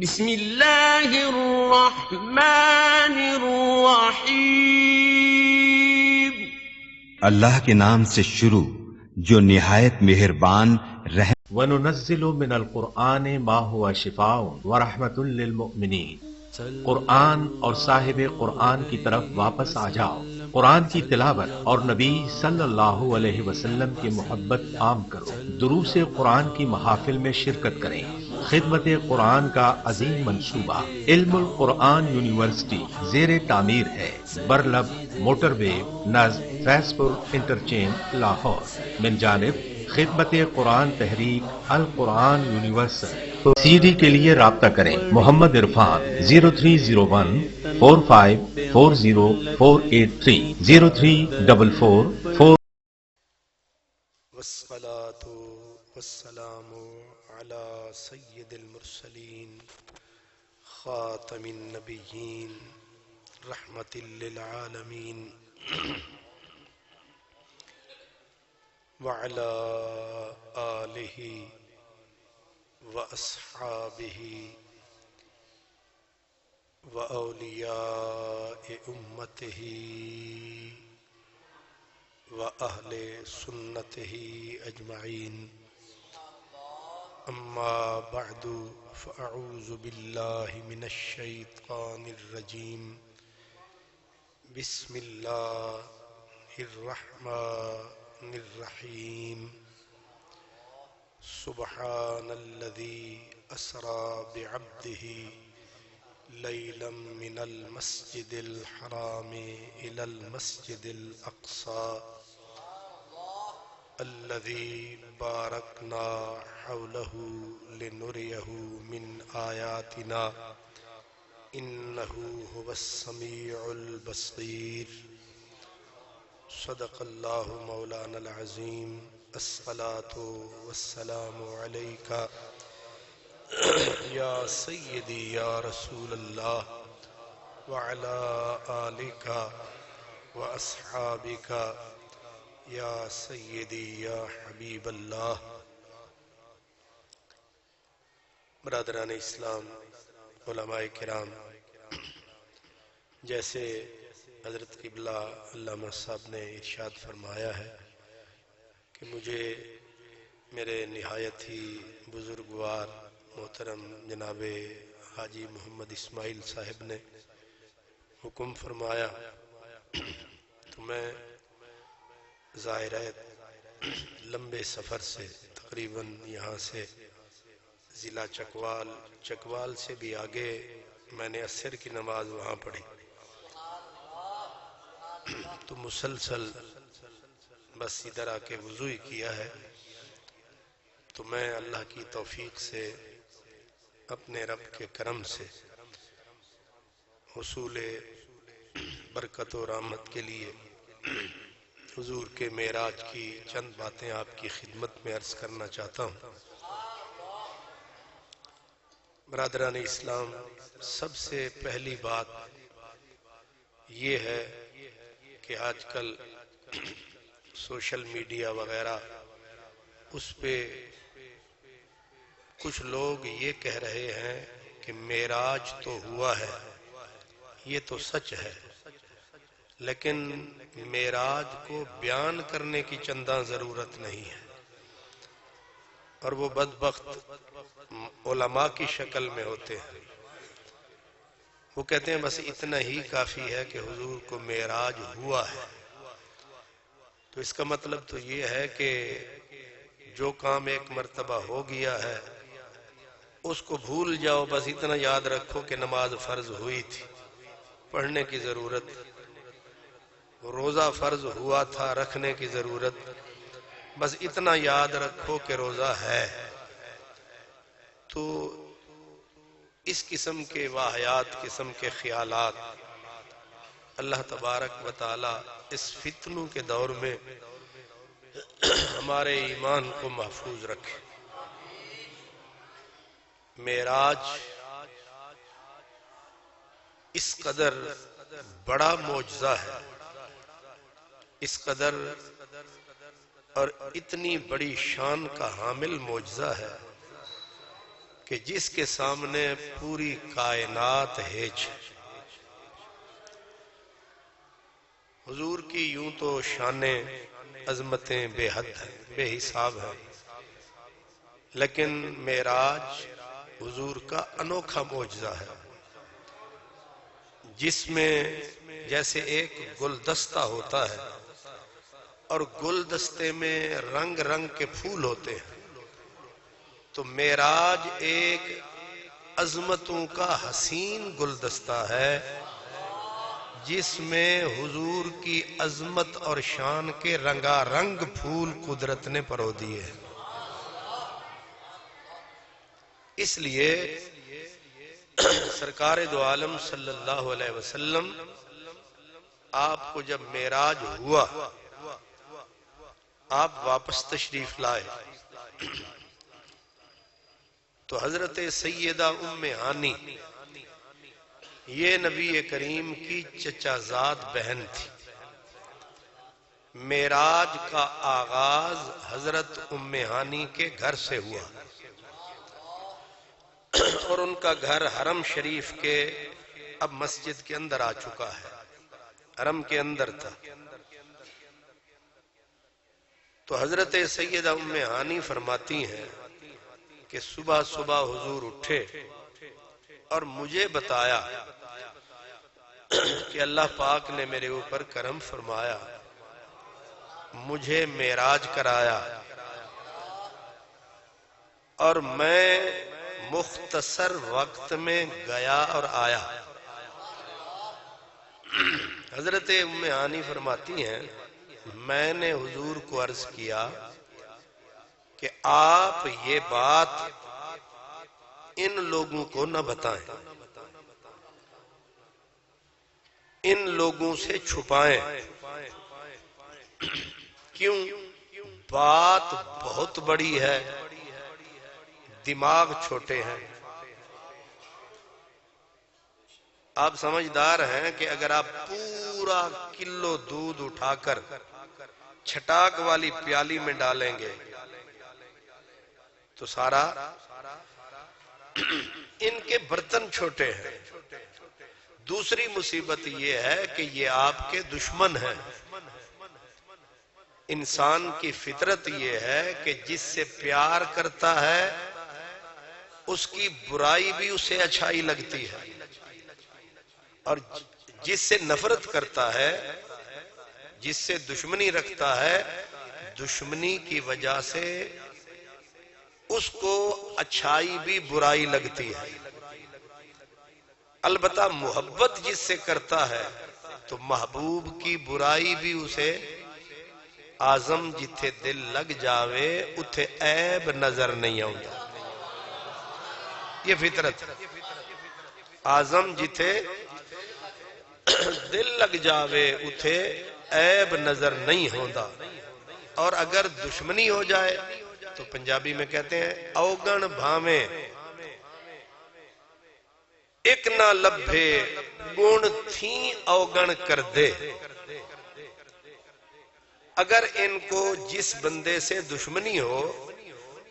بسم اللہ الرحمن الرحیم. اللہ کے نام سے شروع جو نہایت مہربان رحم. وَنُنَزِّلُ مِنَ الْقُرْآنِ مَا هُوَ شِفَاءٌ وَرَحْمَةٌ لِّلْمُؤْمِنِينَ. قرآن اور صاحب قرآن کی طرف واپس آ جاؤ. قرآن کی تلاوت اور نبی صلی اللہ علیہ وسلم کی محبت عام کرو. دروس قرآن کی محافل میں شرکت کریں. خدمت قرآن کا عظیم منصوبہ علم القرآن یونیورسٹی زیر تعمیر ہے. برلب موٹر وے نزد فیض پور انٹرچینج لاہور. من جانب خدمت قرآن تحریک القرآن یونیورسل. سی ڈی کے لیے رابطہ کریں. محمد عرفان 0301 4540 483 0344 والصلاة والسلام على سید المرسلین خاتم النبیین رحمت للعالمین وعلى آلہ واصحابہ واولیاء امتہ وأهل سنته أجمعين. أما بعد فأعوذ بالله من الشيطان الرجيم. بسم الله الرحمن الرحيم. سبحان الذي أسرى بعبده ليلا من المسجد الحرام إلى المسجد الأقصى الذي باركنا حوله لنريه من آياتنا إنه هو السميع البصير. صدق الله مولانا العظيم. الصلاة والسلام عليك یا سیدی یا رسول اللہ وعلی آلک واصحابک یا سیدی یا حبیب اللہ. برادران اسلام، علماء کرام، جیسے حضرت قبلہ علامہ صاحب نے ارشاد فرمایا ہے کہ مجھے میرے نہایت ہی بزرگوار محترم جناب حاجی محمد اسماعیل صاحب نے حکم فرمایا تو میں ظاہر ہے لمبے سفر سے تقریباً یہاں سے ضلع چکوال سے بھی آگے میں نے عصر کی نماز وہاں پڑھی تو مسلسل بس ادھر آ کے وضو ہی کیا ہے. تو میں اللہ کی توفیق سے اپنے رب کے کرم سے حصول برکت و رحمت کے لیے حضور کے معراج کی چند باتیں آپ کی خدمت میں عرض کرنا چاہتا ہوں. برادران اسلام، سب سے پہلی بات یہ ہے کہ آج کل سوشل میڈیا وغیرہ اس پہ کچھ لوگ یہ کہہ رہے ہیں کہ معراج تو ہوا ہے، یہ تو سچ ہے، لیکن معراج کو بیان کرنے کی چنداں ضرورت نہیں ہے. اور وہ بدبخت علماء کی شکل میں ہوتے ہیں. وہ کہتے ہیں بس اتنا ہی کافی ہے کہ حضور کو معراج ہوا ہے. تو اس کا مطلب تو یہ ہے کہ جو کام ایک مرتبہ ہو گیا ہے اس کو بھول جاؤ، بس اتنا یاد رکھو کہ نماز فرض ہوئی تھی، پڑھنے کی ضرورت، روزہ فرض ہوا تھا، رکھنے کی ضرورت، بس اتنا یاد رکھو کہ روزہ ہے. تو اس قسم کے واہیات قسم کے خیالات اللہ تبارک و تعالی اس فتنوں کے دور میں ہمارے ایمان کو محفوظ رکھے. معراج اس قدر بڑا معجزہ ہے، اس قدر اور اتنی بڑی شان کا حامل معجزہ ہے کہ جس کے سامنے پوری کائنات ہیج ہے۔ حضور کی یوں تو شانیں عظمتیں بے حد ہیں، بے حساب ہیں، لیکن معراج حضور کا انوکھا معجزہ ہے، جس میں جیسے ایک گلدستہ ہوتا ہے اور گلدستے میں رنگ رنگ کے پھول ہوتے ہیں، تو معراج ایک عظمتوں کا حسین گلدستہ ہے جس میں حضور کی عظمت اور شان کے رنگا رنگ پھول قدرت نے پرو دیے ہیں۔ اس لیے سرکار دو عالم صلی اللہ علیہ وسلم آپ کو جب معراج ہوا، آپ واپس تشریف لائے تو حضرت سیدہ ام ہانی یہ نبی کریم کی چچا زاد بہن تھی۔ معراج کا آغاز حضرت ام ہانی کے گھر سے ہوا اور ان کا گھر حرم شریف کے اب مسجد کے اندر آ چکا ہے، حرم کے اندر تھا۔ تو حضرت سیدہ ام ہانی فرماتی ہیں کہ صبح صبح حضور اٹھے اور مجھے بتایا کہ اللہ پاک نے میرے اوپر کرم فرمایا، مجھے معراج کرایا اور میں مختصر وقت میں گیا اور آیا۔ حضرت ام ہانی فرماتی ہیں میں نے حضور کو عرض کیا کہ آپ یہ بات ان لوگوں کو نہ بتائیں، ان لوگوں سے چھپائیں، کیوں؟ بات بہت بڑی ہے، دماغ چھوٹے ہیں۔ آپ سمجھدار ہیں کہ اگر آپ پورا کلو دودھ اٹھا کر چھٹاک والی پیالی میں ڈالیں گے تو سارا، ان کے برتن چھوٹے ہیں۔ دوسری مصیبت یہ ہے کہ یہ آپ کے دشمن ہیں۔ انسان کی فطرت یہ ہے کہ جس سے پیار کرتا ہے اس کی برائی بھی اسے اچھائی لگتی ہے، اور جس سے نفرت کرتا ہے، جس سے دشمنی رکھتا ہے، دشمنی کی وجہ سے اس کو اچھائی بھی برائی لگتی ہے۔ البتہ محبت جس سے کرتا ہے تو محبوب کی برائی بھی اسے آزم جتھے دل لگ جاوے اتھے عیب نظر نہیں آؤں۔ یہ فطرت ہے۔ آزم جتھے دل لگ جاوے اتھے عیب نظر نہیں ہوندا، اور اگر دشمنی ہو جائے تو پنجابی میں کہتے ہیں اوگن بھاویں ایک نہ لبھے گن تھیں اوگن کر دے۔ اگر ان کو جس بندے سے دشمنی ہو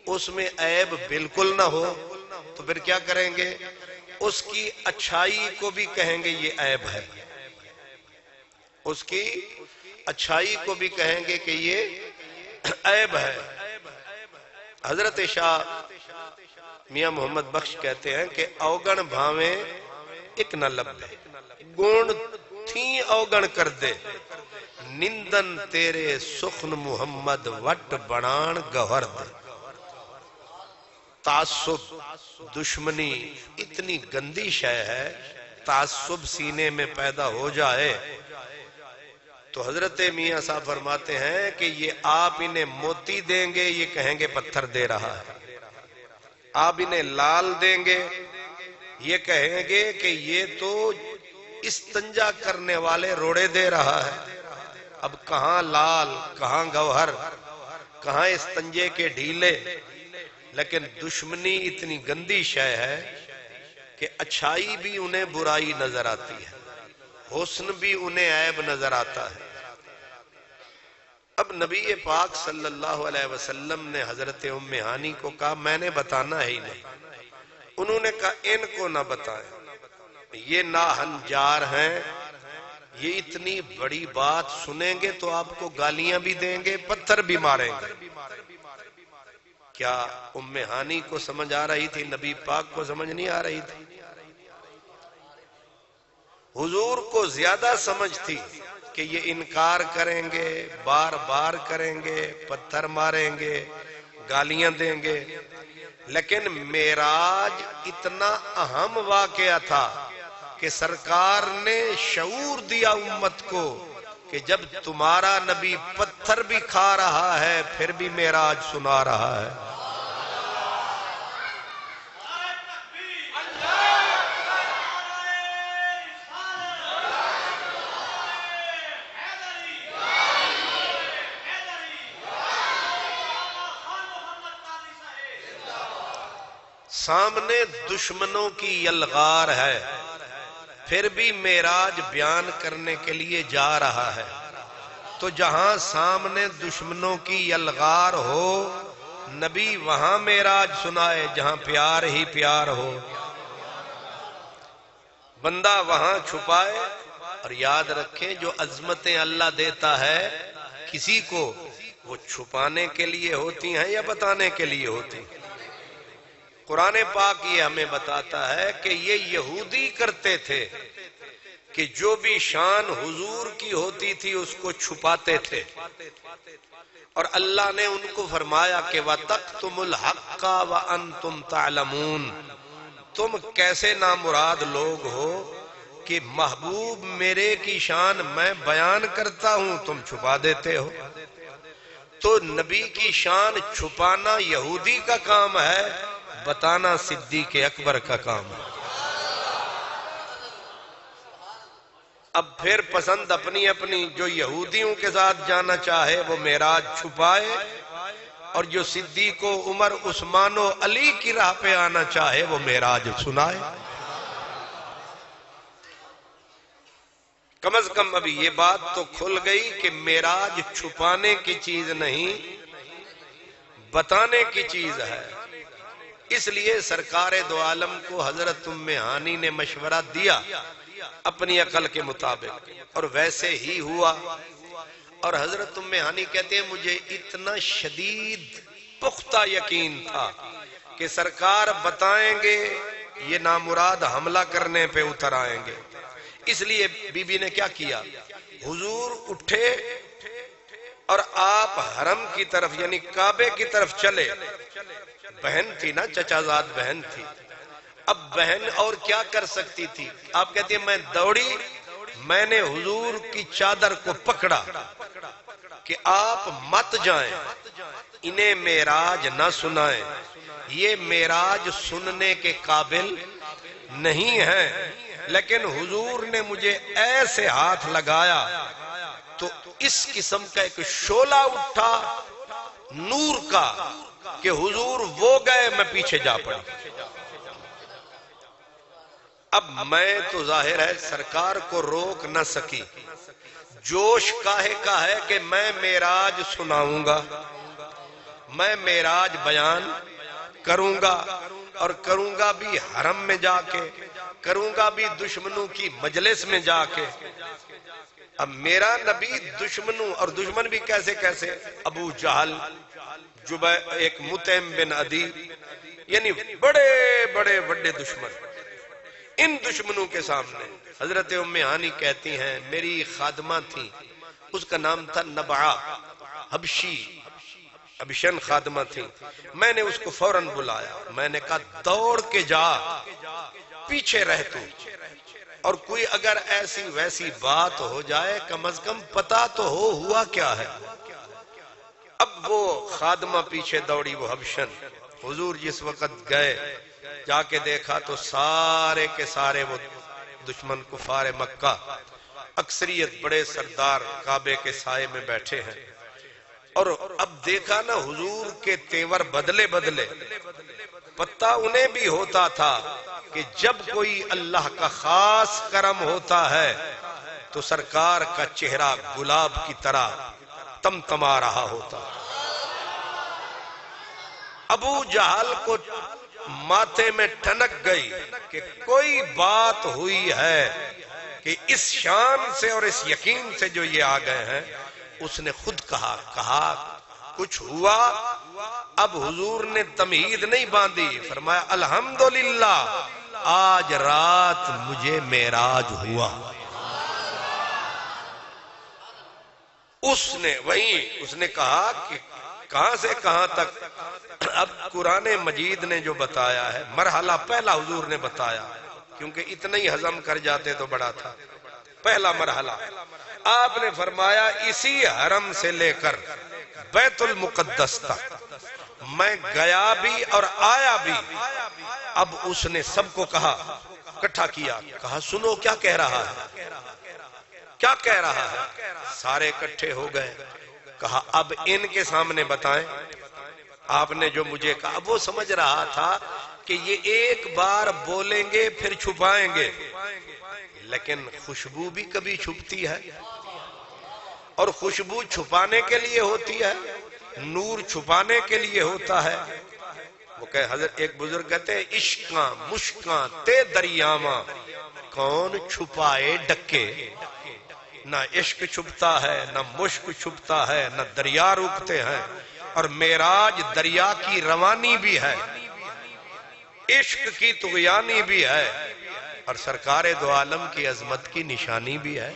اس میں عیب بالکل نہ ہو تو پھر کیا کریں گے؟ اس کی اچھائی کو بھی کہیں گے یہ عیب ہے، اس کی اچھائی کو بھی کہیں گے کہ یہ عیب ہے۔ حضرت شاہ میاں محمد بخش کہتے ہیں کہ اوگن بھاویں ایک نہ لبے گون تھیں اوگن کر دے، نندن تیرے سخن محمد وٹ بنان گوھر دے۔ تعصب، دشمنی اتنی گندی شے ہے، تعصب سینے میں پیدا ہو جائے تو حضرت میاں صاحب فرماتے ہیں کہ یہ آپ انہیں موتی دیں گے یہ کہیں گے پتھر دے رہا ہے، آپ انہیں لال دیں گے یہ کہیں گے کہ یہ تو استنجا کرنے والے روڑے دے رہا ہے۔ اب کہاں لال، کہاں گوہر، کہاں استنجے کے ڈھیلے، لیکن دشمنی اتنی گندی شے ہے کہ اچھائی بھی انہیں برائی نظر آتی ہے، حسن بھی انہیں عیب نظر آتا ہے۔ اب نبی پاک صلی اللہ علیہ وسلم نے حضرت ام ہانی کو کہا میں نے بتانا ہی نہیں، انہوں نے کہا ان کو نہ بتائیں، یہ ناہنجار ہیں، یہ اتنی بڑی بات سنیں گے تو آپ کو گالیاں بھی دیں گے، پتھر بھی ماریں گے۔ کیا ام ہانی کو سمجھ آ رہی تھی؟ نبی پاک کو سمجھ نہیں آ رہی تھی؟ حضور کو زیادہ سمجھ تھی کہ یہ انکار کریں گے، بار بار کریں گے، پتھر ماریں گے، گالیاں دیں گے۔ لیکن معراج اتنا اہم واقعہ تھا کہ سرکار نے شعور دیا امت کو کہ جب تمہارا نبی پتھر بھی کھا رہا ہے پھر بھی معراج سنا رہا ہے۔ سامنے دشمنوں کی یلغار ہے پھر بھی معراج بیان کرنے کے لیے جا رہا ہے۔ تو جہاں سامنے دشمنوں کی یلغار ہو نبی وہاں معراج سنائے جہاں پیار ہی پیار ہو۔ بندہ وہاں چھپائے، اور یاد رکھیں جو عظمتیں اللہ دیتا ہے کسی کو وہ چھپانے کے لیے ہوتی ہیں یا بتانے کے لیے ہوتی ہیں۔ قرآن پاک یہ ہمیں بتاتا ہے کہ یہ یہودی کرتے تھے کہ جو بھی شان حضور کی ہوتی تھی اس کو چھپاتے تھے، اور اللہ نے ان کو فرمایا کہ وَتَقْتُمُ الْحَقَّ وَأَنْتُمْ تَعْلَمُونَ، تم کیسے نامراد لوگ ہو کہ محبوب میرے کی شان میں بیان کرتا ہوں تم چھپا دیتے ہو۔ تو نبی کی شان چھپانا یہودی کا کام ہے، بتانا صدیق اکبر کا کام ہے۔ اب پھر پسند اپنی اپنی، جو یہودیوں کے ساتھ جانا چاہے وہ معراج چھپائے، اور جو صدیق و عمر عثمان و علی کی راہ پہ آنا چاہے وہ معراج سنائے۔ کم از کم ابھی یہ بات تو کھل گئی کہ معراج چھپانے کی چیز نہیں بتانے کی چیز ہے۔ اس لیے سرکار دو عالم کو حضرت ام ہانی نے مشورہ دیا اپنی عقل کے مطابق، اور ویسے ہی ہوا۔ اور حضرت ام ہانی کہتے ہیں مجھے اتنا شدید پختہ یقین تھا کہ سرکار بتائیں گے یہ نامراد حملہ کرنے پہ اتر آئیں گے۔ اس لیے بی بی نے کیا کیا، حضور اٹھے اور آپ حرم کی طرف یعنی کعبے کی طرف چلے۔ بہن تھی نا، چچا زاد بہن تھی، اب بہن اور کیا کر سکتی تھی؟ آپ کہتی ہیں میں دوڑی، میں نے حضور کی چادر کو پکڑا کہ آپ مت جائیں، انہیں معراج نہ سنائیں، یہ معراج سننے کے قابل نہیں ہے۔ لیکن حضور نے مجھے ایسے ہاتھ لگایا تو اس قسم کا ایک شعلہ اٹھا نور کا کہ حضور وہ گئے میں پیچھے جا پڑا۔ اب میں تو ظاہر ہے سرکار کو روک نہ سکی، جوش کاہے کا ہے کہ میں معراج سناؤں گا، میں معراج بیان کروں گا، اور کروں گا بھی حرم میں جا کے، کروں گا بھی دشمنوں کی مجلس میں جا کے۔ اب میرا نبی دشمنوں، اور دشمن بھی کیسے کیسے، ابو جہل، ایک مطعم بن عدی، یعنی بڑے بڑے دشمن، ان دشمنوں کے سامنے حضرت ام ہانی کہتی ہیں میری خادمہ تھی، اس کا نام تھا نبعہ، حبشن خادمہ تھی، میں نے اس کو فوراً بلایا، میں نے کہا دوڑ کے جا، پیچھے رہ تو، اور کوئی اگر ایسی ویسی بات ہو جائے کم از کم پتا تو ہوا کیا ہے۔ اب وہ خادمہ پیچھے دوڑی، وہ حبشن، حضور جس وقت گئے جا کے دیکھا تو سارے کے سارے وہ دشمن کفار مکہ، اکثریت بڑے سردار کعبے کے سائے میں بیٹھے ہیں، اور اب دیکھا نا حضور کے تیور بدلے پتہ انہیں بھی ہوتا تھا کہ جب کوئی اللہ کا خاص کرم ہوتا ہے تو سرکار کا چہرہ گلاب کی طرح تمتما رہا ہوتا۔ ابو جہل کو ماتھے میں ٹھنک گئی کہ کوئی بات ہوئی ہے کہ اس شان سے اور اس یقین سے جو یہ آ گئے ہیں. اس نے خود کہا کچھ ہوا. اب حضور نے تمہید نہیں باندھی، فرمایا الحمدللہ آج رات مجھے معراج ہوا. اس نے کہا کہ کہاں سے کہاں تک. اب قرآن مجید نے جو بتایا ہے، مرحلہ پہلا حضور نے بتایا، کیونکہ اتنا ہی ہضم کر جاتے تو بڑا تھا. پہلا مرحلہ آپ نے فرمایا اسی حرم سے لے کر بیت المقدس تک میں گیا بھی اور آیا بھی. اب اس نے سب کو کہا، اکٹھا کیا، کہا سنو کیا کہہ رہا ہے، کیا کہہ رہا ہے. سارے اکٹھے ہو گئے. کہا اب ان کے سامنے بتائیں آپ نے جو مجھے کہا. وہ سمجھ رہا تھا کہ یہ ایک بار بولیں گے پھر چھپائیں گے، لیکن خوشبو بھی کبھی چھپتی ہے، اور خوشبو چھپانے کے لیے ہوتی ہے، نور چھپانے کے لیے ہوتا ہے. وہ کہ حضرت ایک بزرگ کہتے ہیں عشقاں مشکاں تے دریاواں کون چھپائے ڈکے. نہ عشق چھپتا ہے، نہ مشک چھپتا ہے، نہ دریا رکتے ہیں. اور معراج دریا کی روانی بھی ہے، عشق کی طغیانی بھی ہے، اور سرکار دو عالم کی عظمت کی نشانی بھی ہے.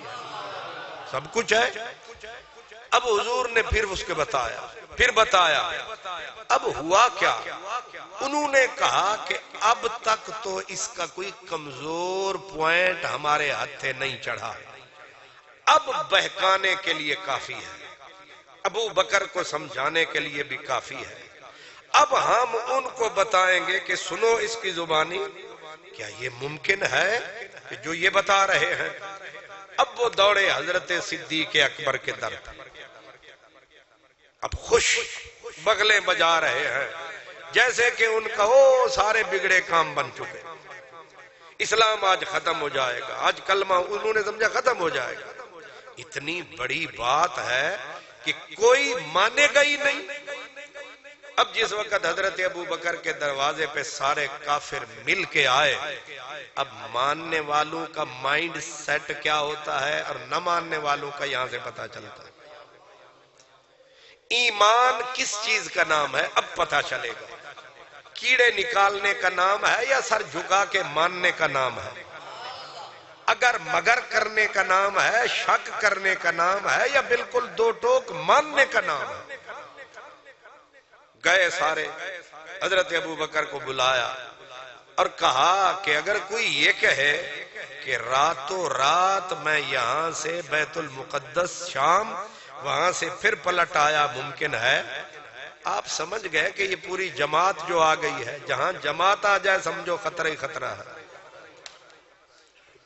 سب کچھ ہے. اب حضور نے پھر اس کے بتایا. اب ہوا کیا؟ انہوں نے کہا کہ اب تک تو اس کا کوئی کمزور پوائنٹ ہمارے ہتھے نہیں چڑھا، اب بہکانے کے لیے کافی ہے، ابو بکر کو سمجھانے کے لیے بھی کافی ہے. اب ہم ان کو بتائیں گے کہ سنو اس کی زبانی، کیا یہ ممکن ہے کہ جو یہ بتا رہے ہیں. اب وہ دوڑے حضرت صدیق اکبر کے در تک. اب خوش بغلیں بجا رہے ہیں جیسے کہ ان کا سارے بگڑے کام بن چکے. اسلام آج ختم ہو جائے گا، آج کلمہ انہوں نے سمجھا ختم ہو جائے گا. اتنی بڑی بات ہے کہ کوئی مانے گا ہی نہیں. اب جس وقت حضرت ابو بکر کے دروازے پہ سارے کافر مل کے آئے، اب ماننے والوں کا مائنڈ سیٹ کیا ہوتا ہے اور نہ ماننے والوں کا یہاں سے پتا چلتا ہے. ایمان کس چیز کا نام ہے اب پتا چلے گا. کیڑے نکالنے کا نام ہے یا سر جھکا کے ماننے کا نام ہے؟ اگر مگر کرنے کا نام ہے، شک کرنے کا نام ہے، یا بالکل دو ٹوک ماننے کا نام ہے؟ گئے سارے، حضرت ابو بکر کو بلایا اور کہا کہ اگر کوئی یہ کہے کہ راتوں رات میں یہاں سے بیت المقدس شام، وہاں سے پھر پلٹ آیا، ممکن ہے؟ آپ سمجھ گئے کہ یہ پوری جماعت جو آ گئی ہے، جہاں جماعت آ جائے سمجھو خطرہ ہی خطرہ ہے.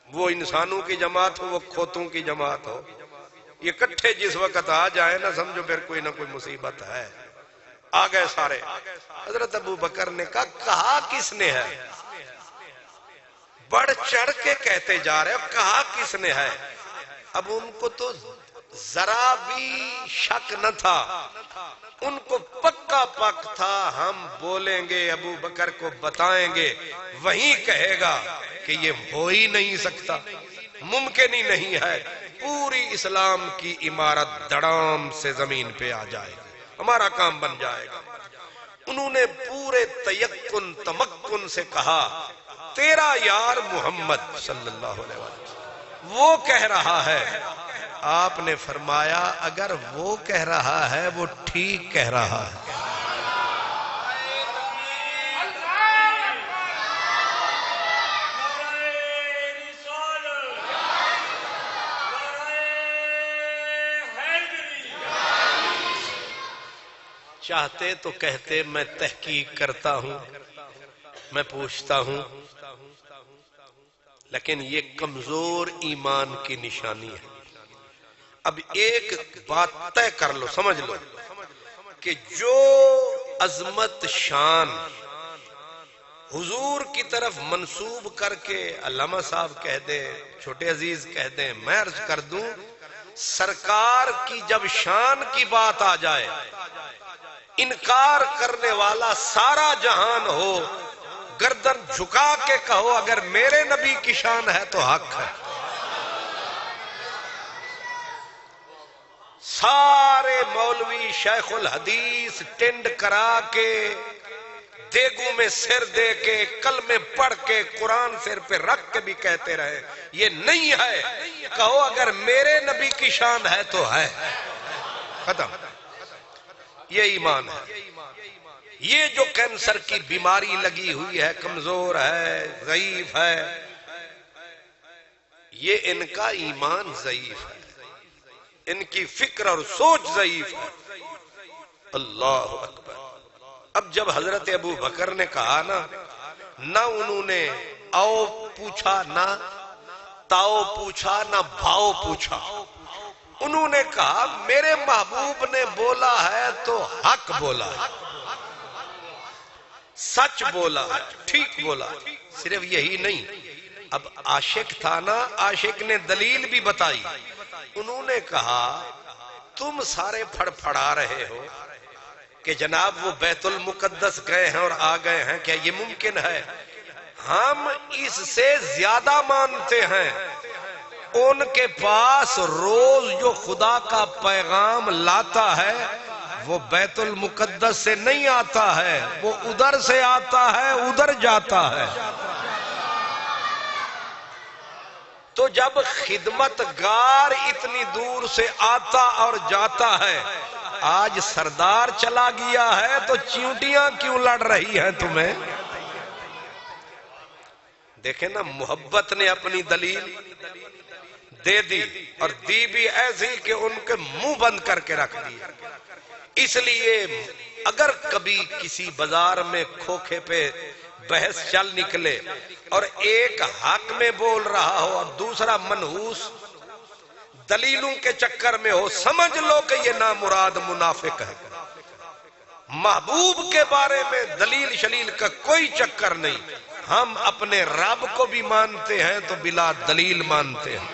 وہ انسانوں کی جماعت ہو، وہ کھوتوں کی جماعت ہو، یہ کٹھے جس وقت آ جائے نا سمجھو پھر کوئی نہ کوئی مصیبت ہے. آ گئے سارے. حضرت ابو بکر نے کہا کس نے ہے؟ بڑھ چڑھ کے کہتے جا رہے، کہا کس نے ہے؟ اب ان کو تو ذرا بھی شک نہ تھا، ان کو پکا پک تھا ہم بولیں گے، ابو بکر کو بتائیں گے، وہی کہے گا کہ یہ ہو ہی نہیں سکتا، ممکن ہی نہیں ہے. پوری اسلام کی عمارت دڑام سے زمین پہ آ جائے گی، ہمارا کام بن جائے گا. انہوں نے پورے تیقن تمکن سے کہا تیرا یار محمد صلی اللہ علیہ وسلم وہ کہہ رہا ہے. آپ نے فرمایا اگر وہ کہہ رہا ہے وہ ٹھیک کہہ رہا ہے. چاہتے تو کہتے میں تحقیق کرتا ہوں، میں پوچھتا ہوں، لیکن یہ کمزور ایمان کی نشانی ہے. اب ایک بات طے کر لو، سمجھ لو کہ جو عظمت شان حضور کی طرف منسوب کر کے علامہ صاحب کہہ دیں، چھوٹے عزیز کہہ دیں، میں عرض کر دوں، سرکار کی جب شان کی بات آ جائے، انکار کرنے والا سارا جہان ہو گردن جھکا کے کہو اگر میرے نبی کی شان ہے تو حق ہے. سارے مولوی شیخ الحدیث ٹنڈ کرا کے دیگوں میں سر دے کے کلمے پڑھ کے قرآن سر پہ رکھ کے بھی کہتے رہے یہ نہیں ہے. کہو اگر میرے نبی کی شان ہے تو ہے. ختم. یہ ایمان ہے. یہ جو کینسر کی بیماری لگی ہوئی ہے، کمزور ہے، ضعیف ہے، یہ ان کا ایمان ضعیف ہے، ان کی فکر اور سوچ ضعیف ہے. اللہ اکبر. اب جب حضرت ابو بکر نے کہا نہ انہوں نے آؤ پوچھا، نہ تاؤ پوچھا، نہ بھاؤ پوچھا، انہوں نے کہا میرے محبوب نے بولا ہے تو حق بولا ہے، سچ بولا ہے، ٹھیک بولا ہے. صرف یہی نہیں، اب عاشق تھا نا، عاشق نے دلیل بھی بتائی. انہوں نے کہا تم سارے پھڑ پھڑا رہے ہو کہ جناب وہ بیت المقدس گئے ہیں اور آ گئے ہیں، کیا یہ ممکن ہے؟ ہم اس سے زیادہ مانتے ہیں. ان کے پاس روز جو خدا کا پیغام لاتا ہے وہ بیت المقدس سے نہیں آتا ہے، وہ ادھر سے آتا ہے، ادھر جاتا ہے. تو جب خدمت گار اتنی دور سے آتا اور جاتا ہے، آج سردار چلا گیا ہے تو چیونٹیاں کیوں لڑ رہی ہیں تمہیں؟ دیکھیں نا، محبت نے اپنی دلیل دے دی اور دی بھی ایسی کہ ان کے منہ بند کر کے رکھ دی. اس لیے اگر کبھی کسی بازار میں کھوکھے پہ بحث چل نکلے اور ایک حق میں بول رہا ہو اور دوسرا منحوس دلیلوں کے چکر میں ہو، سمجھ لو کہ یہ نامراد منافق ہے. محبوب کے بارے میں دلیل شلیل کا کوئی چکر نہیں. ہم اپنے رب کو بھی مانتے ہیں تو بلا دلیل مانتے ہیں.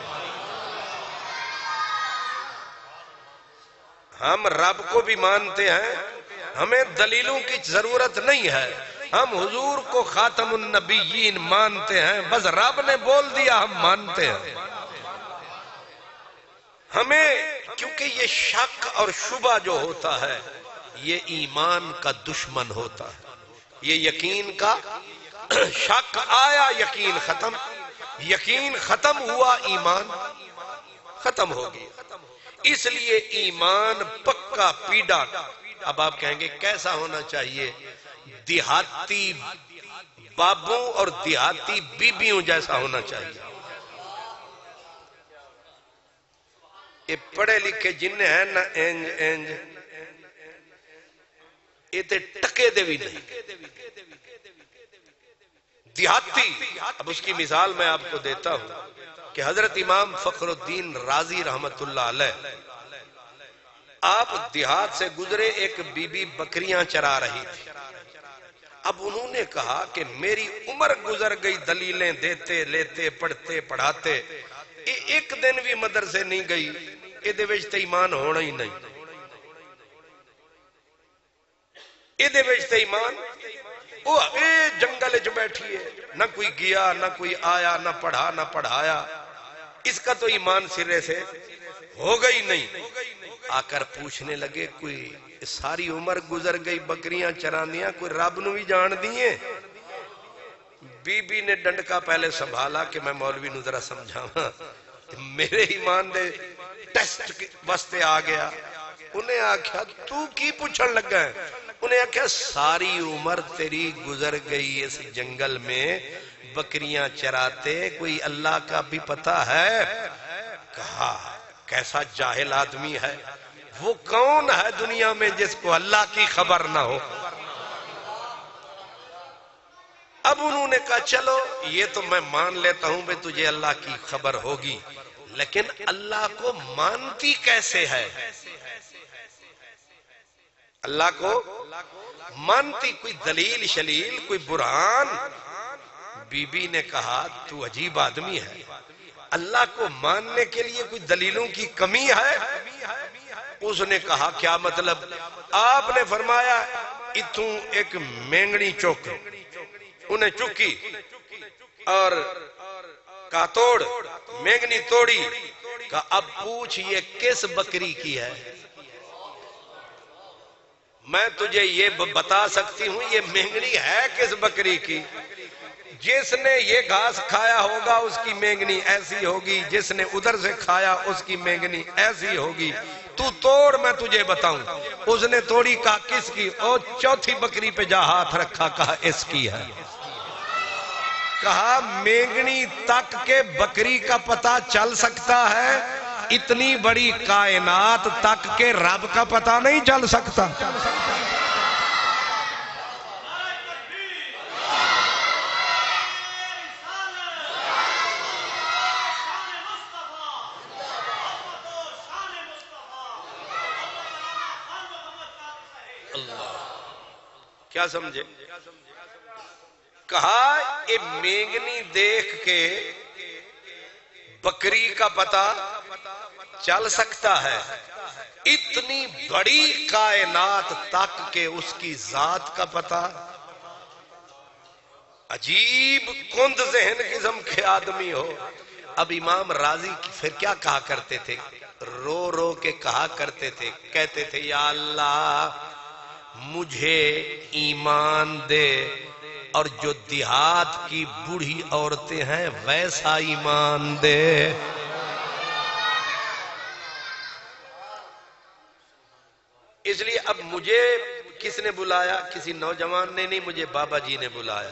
ہم رب کو بھی مانتے ہیں، ہمیں دلیلوں کی ضرورت نہیں ہے. ہم حضور کو خاتم النبیین مانتے ہیں، بس رب نے بول دیا ہم مانتے ہیں. ہمیں کیونکہ یہ شک اور شبہ جو ہوتا ہے یہ ایمان کا دشمن ہوتا ہے. یہ یقین کا شک آیا، یقین ختم، یقین ختم ہوا، ایمان ختم ہو گیا. اس لیے ایمان پکا پیڈا. اب آپ کہیں گے کیسا ہونا چاہیے؟ دیہاتی بابوں اور دیہاتی بیبیوں جیسا ہونا چاہیے. یہ پڑھے لکھے جن ہیں نا انج انج، یہ تے ٹکے دے بھی نہیں. دیہاتی. اب اس کی مثال میں آپ کو دیتا ہوں کہ حضرت امام فخر الدین رازی رحمت اللہ علیہ، آپ دیہات سے گزرے، ایک بی بی بکریاں چرا رہی تھی. اب انہوں نے کہا کہ میری عمر گزر گئی دلیلیں دیتے لیتے پڑھتے پڑھاتے، ایک دن بھی مدرسے نہیں گئی، یہ وچ تے ایمان ہونا ہی نہیں. یہ وچ تے ایمان وہ جنگل چ بیٹھی ہے، نہ کوئی گیا نہ کوئی آیا، نہ پڑھا نہ پڑھایا، اس کا تو ایمان سرے سے ہوگا ہی نہیں. آ کر پوچھنے لگے کوئی ساری عمر گزر گئی بکریاں چراندیاں، کوئی رب نو بھی جان دیئے؟ بی بی نے ڈنڈکا پہلے سنبھالا کہ میں مولوی نو ذرا سمجھاواں، میرے ایمان دے ٹیسٹ واسطے آ گیا. انہیں آکھیا تو کی پوچھن لگا ہے؟ انہیں آکھیا ساری عمر تیری گزر گئی اس جنگل میں بکریاں چراتے، کوئی اللہ کا بھی پتہ ہے؟ کہا کیسا جاہل آدمی ہے، وہ کون ہے دنیا میں جس کو اللہ کی خبر نہ ہو؟ اب انہوں نے کہا چلو یہ تو میں مان لیتا ہوں بھئی تجھے اللہ کی خبر ہوگی، لیکن اللہ کو مانتی کیسے ہے؟ اللہ کو مانتی کوئی دلیل شلیل، کوئی برہان؟ بی بی نے کہا تو عجیب آدمی ہے، اللہ کو ماننے کے لیے کوئی دلیلوں کی کمی ہے؟ اس نے کہا کیا مطلب؟ آپ نے فرمایا اتوں ایک مینگڑی چوک انہیں چکی اور کہا توڑ، مینگنی توڑی، کہا اب پوچھ یہ کس بکری کی ہے؟ میں تجھے یہ بتا سکتی ہوں یہ مینگنی ہے کس بکری کی؟ جس نے یہ گھاس کھایا ہوگا اس کی مینگنی ایسی ہوگی، جس نے ادھر سے کھایا اس کی مینگنی ایسی ہوگی، تو توڑ میں تجھے بتاؤں۔ اس نے توڑی، کہا کس کی؟ اور چوتھی بکری پہ جا ہاتھ رکھا، کہا اس کی ہے۔ کہا مینگنی تک کے بکری کا پتہ چل سکتا ہے، اتنی بڑی کائنات تک کے رب کا پتہ نہیں چل سکتا۔ کیا سمجھے؟ کہا یہ مینگنی دیکھ کے بکری کا پتہ چل سکتا ہے، اتنی بڑی کائنات تک کہ اس کی ذات کا پتہ۔ عجیب کند ذہن قسم کے آدمی ہو۔ اب امام راضی پھر کیا کہا کرتے تھے؟ رو رو کے کہا کرتے تھے، کہتے تھے یا اللہ مجھے ایمان دے، اور جو دیہات کی بوڑھی عورتیں ہیں ویسا ایمان دے۔ اس لیے اب مجھے کس نے بلایا؟ کسی نوجوان نے نہیں، مجھے بابا جی نے بلایا۔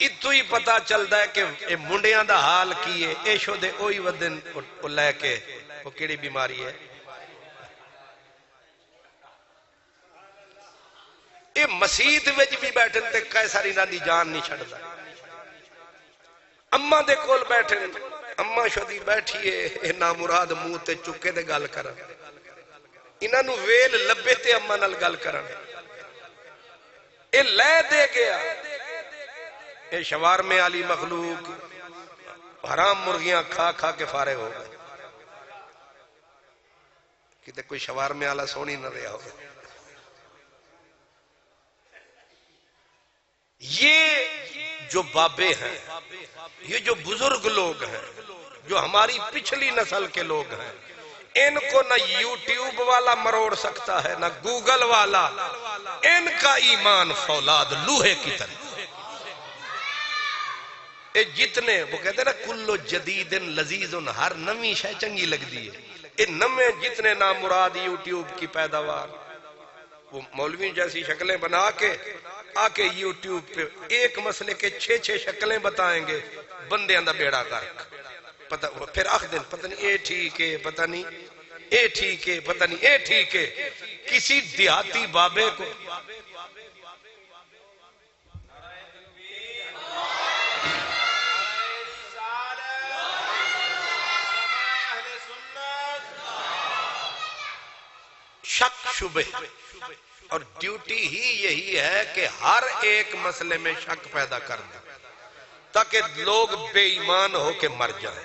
اتو ہی پتا چلتا ہے کہ اے منڈیاں دا حال کیے، اے شودے اوہی ودن لے کے وہ کیڑی بیماری ہے۔ اے مسیت وچ بھی بیٹھن تے کیسر انہاں دی جان نہیں چھڑدا۔ اماں دے کول بیٹھن، اماں شودی بیٹھیے، اے نامراد منہ تے چکے تے گل کرن، انہاں نو ویل لبے تے اماں نال گل کرن۔ اے لے دے گیا، اے شوارمے والی مخلوق حرام مرغیاں کھا کھا کے فارغ ہو گئے۔ کتے کوئی شوارمے والا سونی نہ رہا ہوگا۔ یہ جو بابے ہیں، یہ جو بزرگ لوگ ہیں، جو ہماری پچھلی نسل کے لوگ ہیں، ان کو نہ یوٹیوب والا مروڑ سکتا ہے، نہ گوگل والا۔ ان کا ایمان فولاد لوہے کی طرح۔ اے جتنے وہ کہتے ہیں نا کلو جدید لذیذ، ہر نمی شے چنگی لگ دی ہے۔ اے نمے جتنے نامراد یوٹیوب کی پیداوار، وہ مولوی جیسی شکلیں بنا کے آکے یوٹیوب پہ ایک مسئلے کے 6 شکلیں بتائیں گے، بندیاں دا بیڑا کرک پتہ، پھر آخ دن پتہ نہیں اے ٹھیک ہے، پتہ نہیں اے ٹھیک ہے، پتہ نہیں اے ٹھیک ہے۔ کسی دیہاتی بابے کو شک شبہ، اور ڈیوٹی ہی یہی ہے کہ ہر ایک مسئلے میں شک پیدا کر دیں تاکہ لوگ بے ایمان ہو کے مر جائیں۔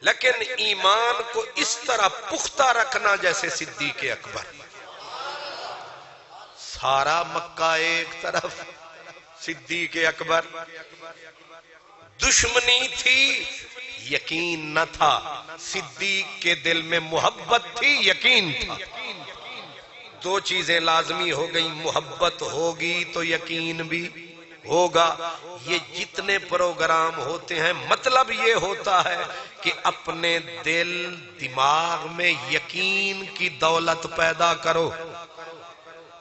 لیکن ایمان کو اس طرح پختہ رکھنا جیسے صدیق اکبر، سارا مکہ ایک طرف، صدیق اکبر دشمنی تھی، یقین نہ تھا، صدیق کے دل میں محبت تھی، یقین تھا۔ دو چیزیں لازمی ہو گئی، محبت ہوگی تو یقین بھی ہوگا۔ یہ جتنے پروگرام ہوتے ہیں مطلب یہ ہوتا ہے کہ اپنے دل دماغ میں یقین کی دولت پیدا کرو،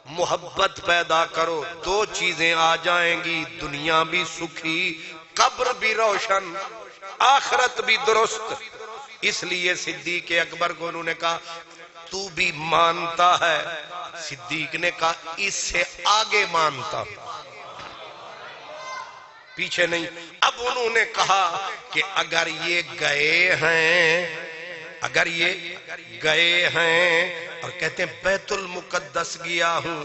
محبت پیدا کرو، دو چیزیں آ جائیں گی، دنیا بھی سکھی، قبر بھی روشن، آخرت بھی درست۔ اس لیے صدیق اکبر کو انہوں نے کہا تو بھی مانتا ہے؟ صدیق نے کہا اس سے آگے مانتا ہوں، پیچھے نہیں۔ اب انہوں نے کہا کہ اگر یہ گئے ہیں اور کہتے ہیں بیت المقدس گیا ہوں،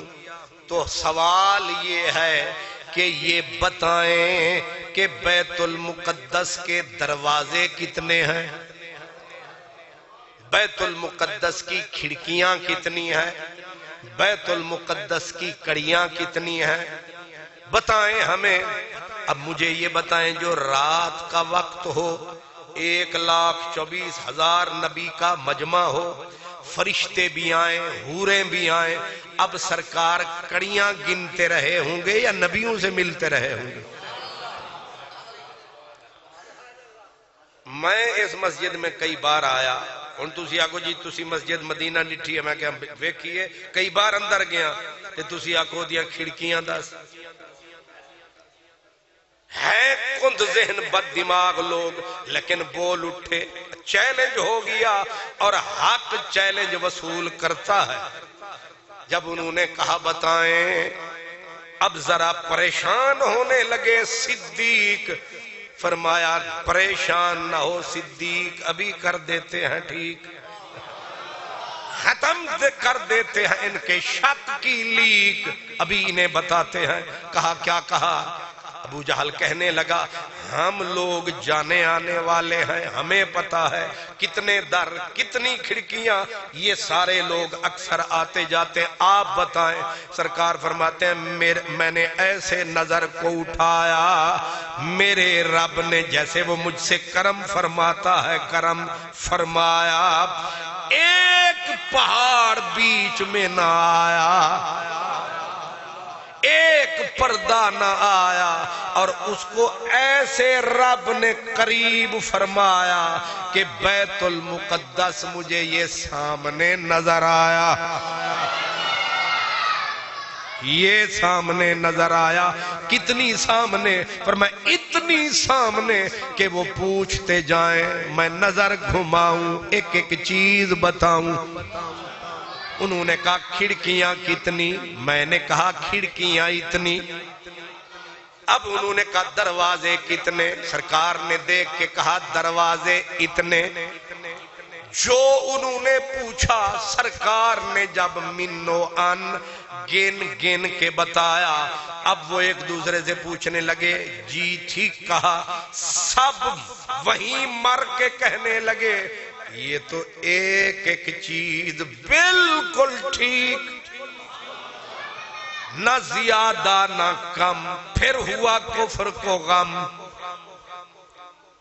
تو سوال یہ ہے کہ یہ بتائیں کہ بیت المقدس کے دروازے کتنے ہیں، بیت المقدس کی کھڑکیاں کتنی ہیں، بیت المقدس کی کڑیاں کتنی ہیں، بتائیں ہمیں. اب مجھے یہ بتائیں جو رات کا وقت ہو 1,24,000 نبی کا مجمع ہو, فرشتے بھی آئیں حوریں بھی آئیں, اب سرکار کڑیاں گنتے رہے ہوں گے یا نبیوں سے ملتے رہے ہوں گے؟ میں اس مسجد میں کئی بار آیا, ہن تسی آکو جی تسی مسجد مدینہ ڈٹھی ہے, میں کہ ویکھیے کئی بار اندر گیا تے تسی آکو دیاں کھڑکیاں دس. ہے کند ذہن بد دماغ لوگ, لیکن بول اٹھے, چیلنج ہو گیا اور حق چیلنج وصول کرتا ہے. جب انہوں نے کہا بتائیں, اب ذرا پریشان ہونے لگے صدیق. فرمایا پریشان نہ ہو صدیق, ابھی کر دیتے ہیں ٹھیک, ختم کر دیتے ہیں ان کے شک کی لیک, ابھی انہیں بتاتے ہیں. کہا کیا کہا؟ ابو جہل کہنے لگا ہم لوگ جانے آنے والے ہیں, ہمیں پتا ہے کتنے در کتنی کھڑکیاں, یہ سارے لوگ اکثر آتے جاتے, آپ بتائیں. سرکار فرماتے ہیں میں نے ایسے نظر کو اٹھایا میرے رب نے جیسے وہ مجھ سے کرم فرماتا ہے کرم فرمایا, ایک پہاڑ بیچ میں نہ آیا, ایک پردہ نہ آیا, اور اس کو ایسے رب نے قریب فرمایا کہ بیت المقدس مجھے یہ سامنے نظر آیا, یہ سامنے نظر آیا. کتنی سامنے؟ فرمایا اتنی سامنے کہ وہ پوچھتے جائیں, میں نظر گھماؤں ایک ایک چیز بتاؤں. انہوں نے کہا کھڑکیاں کتنی؟ میں نے کہا کھڑکیاں اتنی. اب انہوں نے کہا دروازے کتنے؟ سرکار نے دیکھ کے کہا دروازے اتنے. جو انہوں نے پوچھا سرکار نے جب منو ان گن گن کے بتایا, اب وہ ایک دوسرے سے پوچھنے لگے جی ٹھیک کہا, سب وہیں مر کے کہنے لگے یہ تو ایک ایک چیز بالکل ٹھیک, نہ زیادہ نہ کم. پھر ہوا کفر کو غم.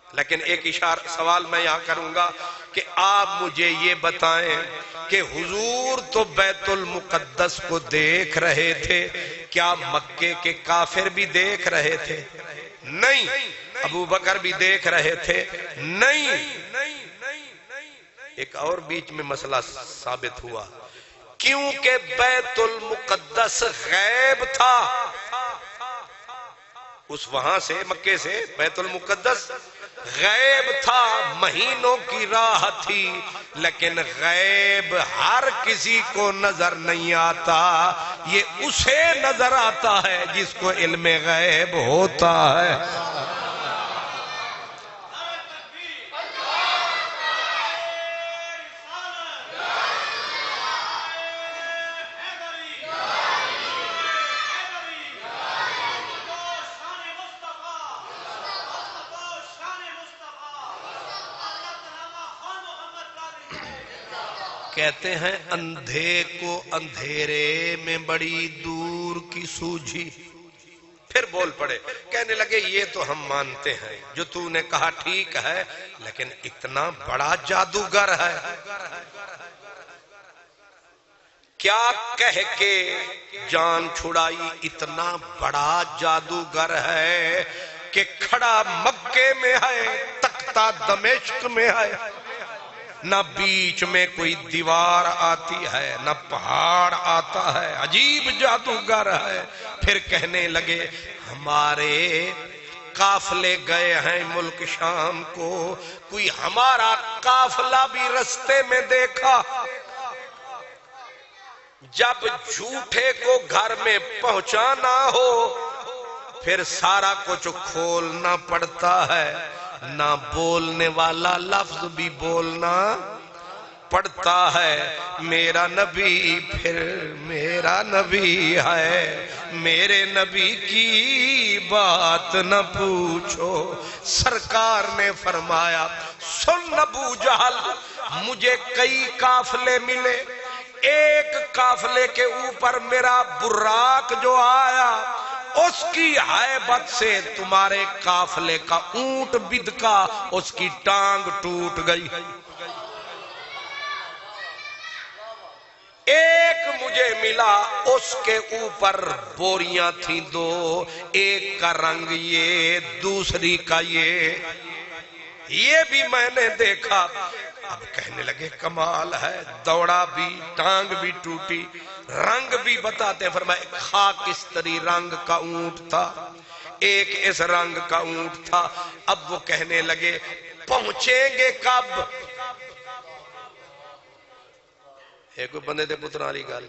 لیکن ایک سوال میں یہاں کروں گا کہ آپ مجھے یہ بتائیں کہ حضور تو بیت المقدس کو دیکھ رہے تھے, کیا مکے کے کافر بھی دیکھ رہے تھے؟ نہیں. ابو بکر بھی دیکھ رہے تھے؟ نہیں. ایک اور بیچ میں مسئلہ ثابت ہوا, کیونکہ بیت المقدس غیب تھا. اس وہاں سے مکے سے بیت المقدس غیب تھا, مہینوں کی راہ تھی, لیکن غیب ہر کسی کو نظر نہیں آتا, یہ اسے نظر آتا ہے جس کو علم غیب ہوتا ہے. کہتے ہیں اندھے کو اندھیرے میں بڑی دور کی سوجھی. پھر بول پڑے, کہنے لگے یہ تو ہم مانتے ہیں جو تو نے کہا ٹھیک ہے, لیکن اتنا بڑا جادوگر ہے, کیا کہہ کے جان چھڑائی؟ اتنا بڑا جادوگر ہے کہ کھڑا مکے میں ہے, تختہ دمشق میں ہے, نہ بیچ میں کوئی دیوار آتی ہے نہ پہاڑ آتا ہے, عجیب جادوگر ہے. پھر کہنے لگے ہمارے قافلے گئے ہیں ملک شام کو, کوئی ہمارا قافلہ بھی رستے میں دیکھا. جب جھوٹے کو گھر میں پہنچانا ہو پھر سارا کچھ کھولنا پڑتا ہے, نہ بولنے والا لفظ بھی بولنا پڑتا ہے. میرا نبی پھر میرا نبی ہے, میرے نبی کی بات نہ پوچھو. سرکار نے فرمایا سن ابو جہل, مجھے کئی قافلے ملے, ایک قافلے کے اوپر میرا براق جو آیا اس کی ہیبت سے تمہارے قافلے کا اونٹ بدکا، اس کی ٹانگ ٹوٹ گئی۔ ایک مجھے ملا، اس کے اوپر بوریاں تھیں دو، ایک کا رنگ یہ، دوسری کا یہ بھی میں نے دیکھا۔ اب کہنے لگے کمال ہے، دوڑا بھی، ٹانگ بھی ٹوٹی، رنگ بھی بتاتے ہیں۔ فرمایا خاکستری رنگ کا اونٹ تھا، ایک اس رنگ کا اونٹ تھا۔ اب وہ کہنے لگے پہنچیں گے کب؟ ایک بندے دے پتر والی گل،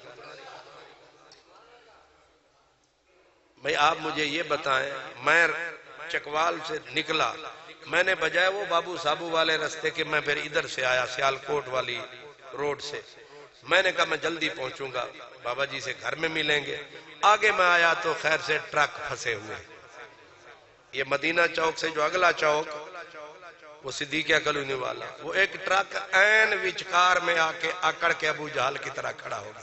بھئی آپ مجھے یہ بتائیں، میں چکوال سے نکلا، میں نے بجائے وہ بابو صابو والے رستے کے، میں پھر ادھر سے آیا سیالکوٹ والی روڈ سے، میں نے کہا میں جلدی پہنچوں گا، بابا جی سے گھر میں ملیں گے۔ آگے میں آیا تو خیر سے ٹرک پھنسے ہوئے، یہ مدینہ چوک سے جو اگلا چوک، وہ صدیقیہ کالونی والا، وہ ایک ٹرک این وچکار میں آ کے اکڑ کے ابو جہل کی طرح کھڑا ہوگا۔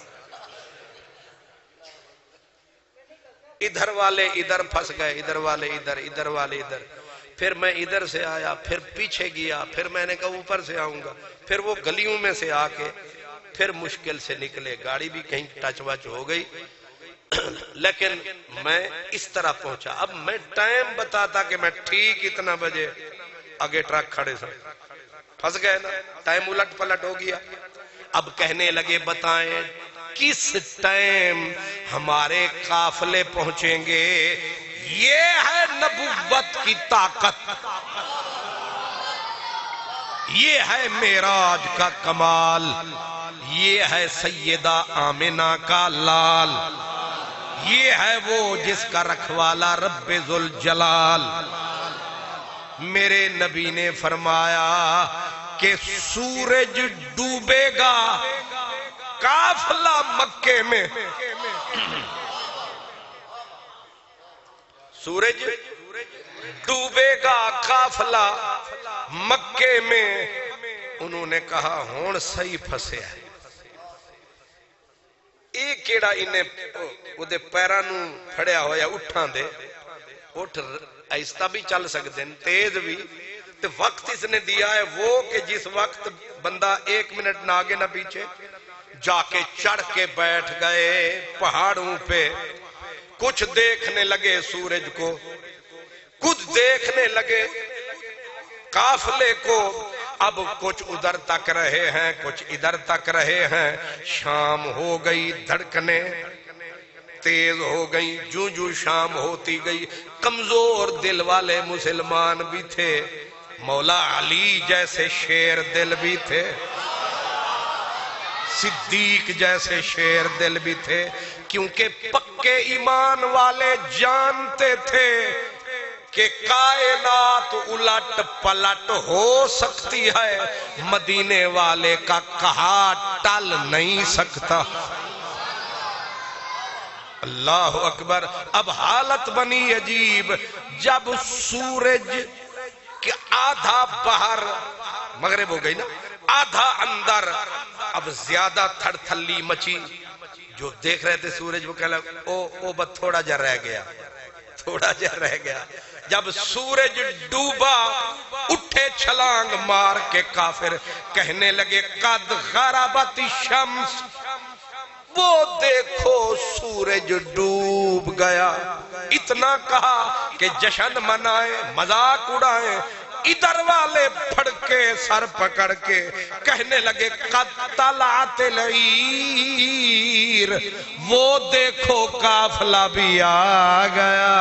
ادھر والے ادھر پھنس گئے، ادھر والے ادھر، ادھر والے ادھر۔ پھر میں ادھر سے آیا، پھر پیچھے گیا، پھر میں نے کہا اوپر سے آؤں گا، پھر وہ گلیوں میں سے آ کے پھر مشکل سے نکلے، گاڑی بھی کہیں ٹچ وچ ہو گئی، لیکن میں اس طرح پہنچا۔ اب میں ٹائم بتاتا کہ میں ٹھیک اتنا بجے، آگے ٹرک کھڑے سے پھنس گئے نا، ٹائم الٹ پلٹ ہو گیا۔ اب کہنے لگے بتائیں کس ٹائم ہمارے قافلے پہنچیں گے؟ یہ ہے نبوت کی طاقت، یہ ہے معراج کا کمال، یہ ہے سیدہ آمنہ کا لال، یہ ہے وہ جس کا رکھوالا رب ذوالجلال۔ میرے نبی نے فرمایا کہ سورج ڈوبے گا، قافلہ مکے میں، سورج ڈوبے گا، قافلہ مکے میں۔ انہوں نے کہا ہون صحیح پھسے ہے، ایک کیڑا انہیں وہ پیرانوں پھڑیا ہویا اٹھاں دے، اٹھ ایستا بھی چل سکتے ہیں، تیز بھی، تو وقت اس نے دیا ہے وہ کہ جس وقت بندہ 1 منٹ نہ آگے نہ پیچھے، جا کے چڑھ کے بیٹھ گئے پہاڑوں پہ، کچھ دیکھنے لگے سورج کو، کچھ دیکھنے لگے قافلے کو۔ اب کچھ ادھر تک رہے ہیں، کچھ ادھر تک رہے ہیں۔ شام ہو گئی، دھڑکنے تیز ہو گئی، جو جو شام ہوتی گئی، کمزور دل والے مسلمان بھی تھے، مولا علی جیسے شیر دل بھی تھے، صدیق جیسے شیر دل بھی تھے، کیونکہ پکے ایمان والے جانتے تھے کہ کائنات الٹ پلٹ ہو سکتی ہے، مدینے والے کا کہا ٹل نہیں سکتا۔ اللہ اکبر۔ اب حالت بنی عجیب، جب سورج کہ آدھا باہر، مغرب ہو گئی نا، آدھا اندر، اب زیادہ تھڑ تھلی مچی، جو دیکھ رہے تھے سورج وہ کہہ لگا او بس تھوڑا جا رہ گیا، تھوڑا جا رہ گیا۔ جب سورج ڈوبا، اٹھے چھلانگ مار کے کافر، کہنے لگے قد غربت الشمس، وہ دیکھو سورج ڈوب گیا۔ اتنا کہا کہ جشن منائیں، مذاق اڑائیں، ادھر والے پھڑ کے سر پکڑ کے کہنے لگے قد طلعت العیر، وہ دیکھو قافلہ بھی آ گیا۔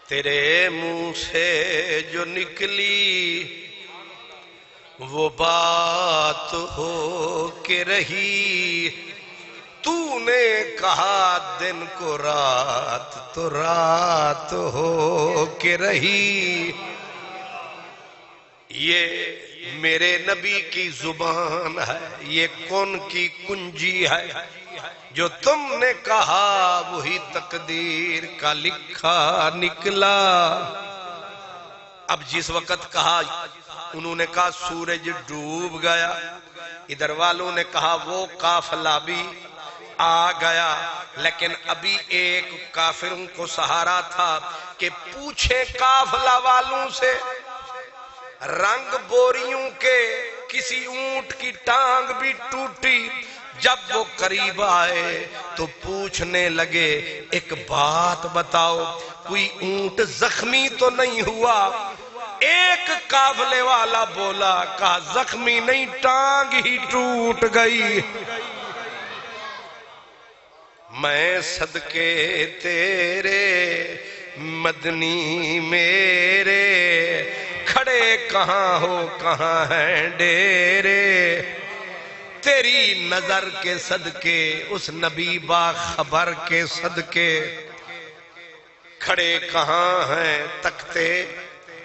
تیرے منہ سے جو نکلی وہ بات ہو کے رہی، تو نے کہا دن کو رات تو رات ہو کے رہی۔ یہ میرے نبی کی زبان ہے، یہ کون کی کنجی ہے، جو تم نے کہا وہی تقدیر کا لکھا نکلا۔ اب جس وقت کہا انہوں نے کہا سورج ڈوب گیا، ادھر والوں نے کہا وہ قافلہ بھی آ گیا، لیکن ابھی ایک کافروں کو سہارا تھا کہ پوچھے قافلہ والوں سے، رنگ بوریوں کے کسی اونٹ کی ٹانگ بھی ٹوٹی۔ جب وہ قریب آئے تو پوچھنے لگے ایک بات بتاؤ، کوئی اونٹ زخمی تو نہیں ہوا؟ ایک قافلے والا بولا، کہا زخمی نہیں، ٹانگ ہی ٹوٹ گئی۔ میں صدقے تیرے مدنی میرے، کھڑے کہاں ہو کہاں ہیں ڈیرے، تیری نظر کے صدقے اس نبی باخبر کے صدقے، کھڑے کہاں ہیں تکتے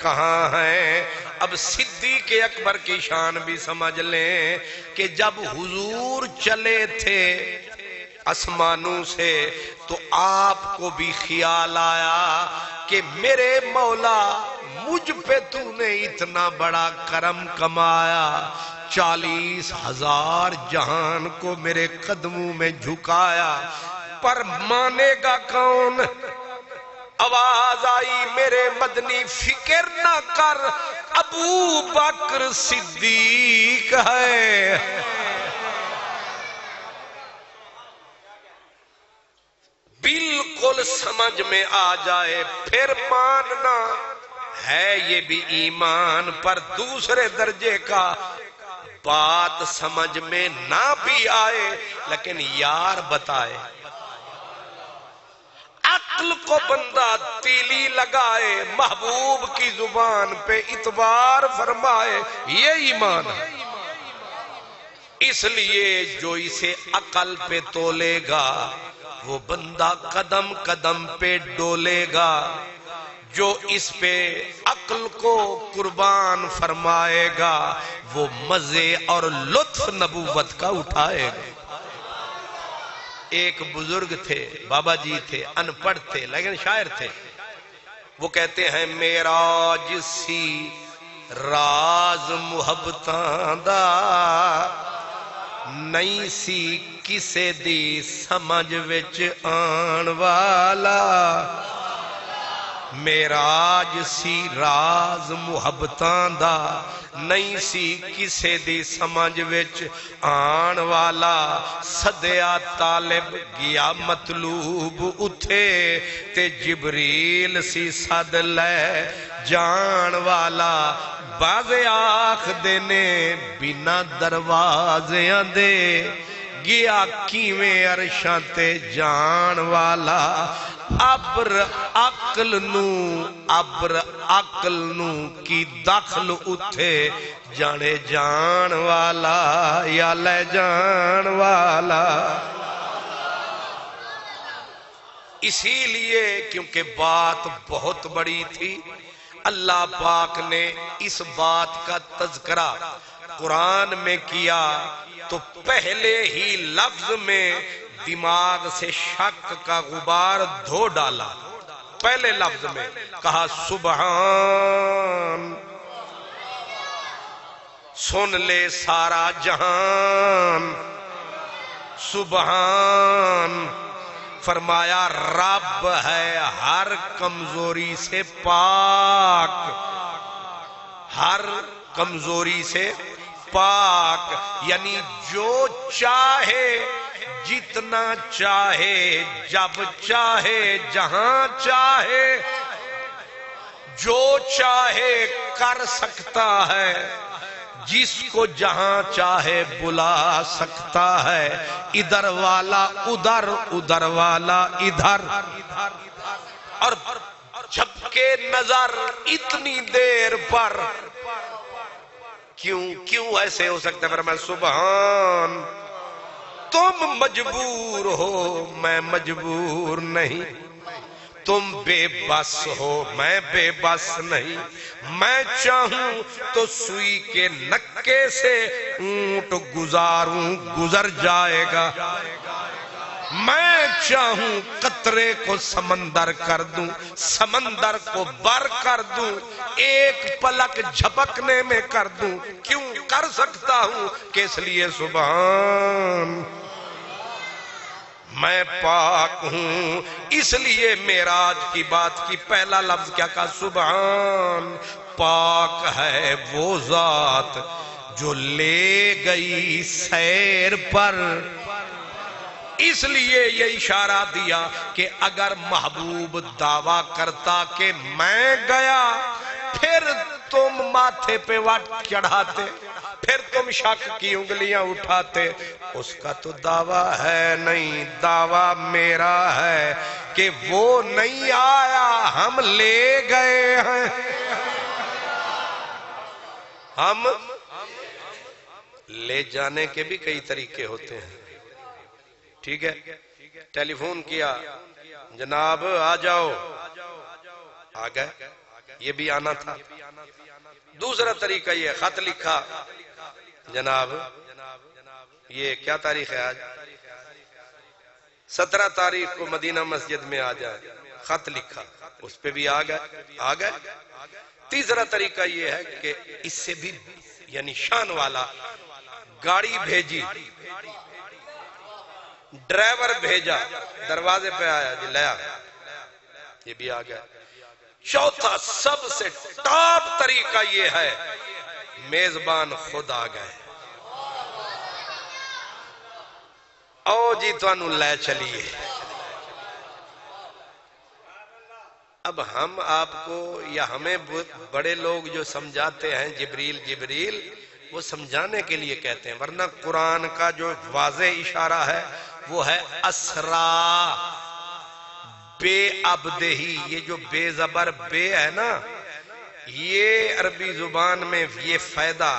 کہاں ہیں۔ اب صدیق اکبر کی شان بھی سمجھ لیں کہ جب حضور چلے تھے آسمانوں سے تو آپ کو بھی خیال آیا کہ میرے مولا مجھ پہ تو نے اتنا بڑا کرم کمایا، 40,000 جہان کو میرے قدموں میں جھکایا، پر مانے گا کون؟ آواز آئی میرے مدنی فکر نہ کر، ابو بکر صدیق ہے۔ بالکل سمجھ میں آ جائے پھر ماننا ہے، یہ بھی ایمان پر دوسرے درجے کا۔ بات سمجھ میں نہ بھی آئے لیکن یار بتائے، عقل کو بندہ تیلی لگائے، محبوب کی زبان پہ اعتبار فرمائے، یہ ایمان ہے۔ اس لیے جو اسے عقل پہ تولے گا وہ بندہ قدم قدم پہ ڈولے گا، جو اس پہ عقل کو قربان فرمائے گا وہ مزے اور لطف نبوت کا اٹھائے گا۔ ایک بزرگ تھے، بابا جی تھے، ان پڑھ تھے لیکن شاعر تھے، وہ کہتے ہیں معراج سی راز محبتاں دا نہیں سی کسے دی سمجھ وچ آن والا، معراج سی راز محبتاں دا نہیں سی کسے دی سمجھ وچ آن والا، صدیا طالب گیا مطلوب اتھے تے جبریل سی صد لے جان والا، باز آخ دینے بنا دروازیاں دے گیا کیویں عرشاں تے جان والا، ابر عقل نو کی دخل اتھے جانے جان والا یا لے جان والا۔ اسی لیے کیونکہ بات بہت بڑی تھی، اللہ پاک نے اس بات کا تذکرہ قرآن میں کیا تو پہلے ہی لفظ میں دماغ سے شک کا غبار دھو ڈالا۔ پہلے لفظ میں کہا سبحان، سن لے سارا جہان، سبحان فرمایا رب ہے ہر کمزوری سے پاک، ہر کمزوری سے پاک، یعنی جو چاہے جتنا چاہے جب چاہے جہاں چاہے جو چاہے کر سکتا ہے، جس کو جہاں چاہے بلا سکتا ہے، ادھر والا ادھر ادھر والا ادھر، اور جھپکے نظر اتنی دیر پر کیوں ایسے ہو سکتا ہے؟ میں سبحان، تم مجبور ہو میں مجبور نہیں، تم بے بس ہو میں بے بس نہیں، میں چاہوں تو سوئی کے نکے سے اونٹ گزاروں گزر جائے گا، میں چاہوں قطرے کو سمندر کر دوں، سمندر کو بر کر دوں، ایک پلک جھپکنے میں کر دوں، کیوں کر سکتا ہوں کہ اس لیے سبحان میں پاک ہوں، اس لیے معراج کی بات کی پہلا لفظ کیا کہا؟ سبحان، پاک ہے وہ ذات جو لے گئی سیر پر۔ اس لیے یہ اشارہ دیا کہ اگر محبوب دعویٰ کرتا کہ میں گیا، پھر تم ماتھے پہ وٹ چڑھاتے، پھر تم شک کی انگلیاں اٹھاتے۔ اس کا تو دعویٰ ہے نہیں، دعویٰ میرا ہے کہ وہ نہیں آیا، ہم لے گئے ہیں۔ ہم لے جانے کے بھی کئی طریقے ہوتے ہیں، ٹھیک ہے؟ ٹیلی فون کیا، جناب آ جاؤ، آ گئے، یہ بھی آنا تھا۔ دوسرا طریقہ یہ خط لکھا، جناب یہ کیا تاریخ ہے آج؟ 17 تاریخ کو مدینہ مسجد میں آ جائے، خط لکھا، اس پہ بھی آ گئے۔ تیسرا طریقہ یہ ہے کہ اس سے بھی یعنی شان والا، گاڑی بھیجی، ڈرائیور بھیجا، دروازے پہ آیا، جی لیا، یہ بھی آ گیا۔ چوتھا سب سے ٹاپ طریقہ یہ ہے، میزبان خود آ گئے، او جی تو لے چلیے۔ اب ہم آپ کو یا ہمیں بڑے لوگ جو سمجھاتے ہیں جبریل وہ سمجھانے کے لیے کہتے ہیں، ورنہ قرآن کا جو واضح اشارہ ہے وہ ہے اسرا بے عبدہی۔ یہ جو بے زبر بے ہے نا، یہ عربی زبان میں یہ فائدہ،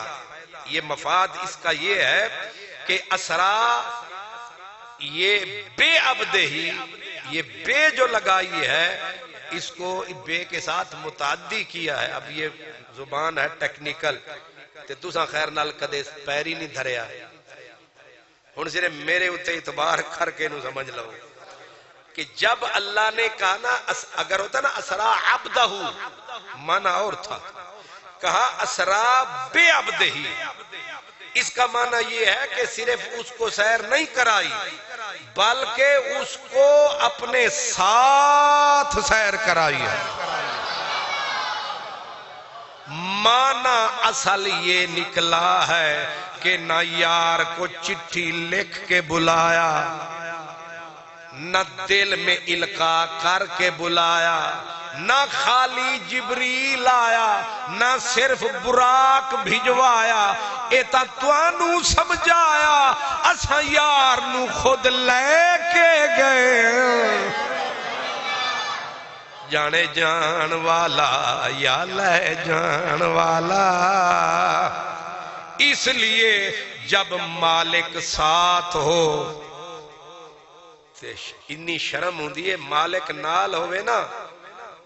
یہ مفاد اس کا یہ ہے کہ اسرا، یہ بے عبدہی، یہ بے جو لگائی ہے اس کو بے کے ساتھ متعدی کیا ہے۔ اب یہ زبان ہے ٹیکنیکل، تے تساں خیر نال کدے پیری نہیں دھریا، ہن صرف میرے اتے اعتبار کر کے نو سمجھ لو کہ جب اللہ نے کہا نا، اگر ہوتا نا اسرا عبدہ، معنی اور تھا، کہا اسرا بے عبدہی، اس کا معنی یہ ہے کہ صرف اس کو سیر نہیں کرائی بلکہ اس کو اپنے ساتھ سیر کرائی ہے۔ معنی اصل یہ نکلا ہے کہ نہ یار کو چٹھی لکھ کے بلایا، نہ دل میں القاء کر کے بلایا، نہ خالی جبریل آیا، نہ صرف براق بھجوایا، ایتا توانو سمجھایا، اسا یار نو خود لے کے گئے۔ جانے جان والا یا لے جان والا، اس لیے جب مالک ساتھ ہو انی شرم ہوندی ہے، مالک نال ہوئے نا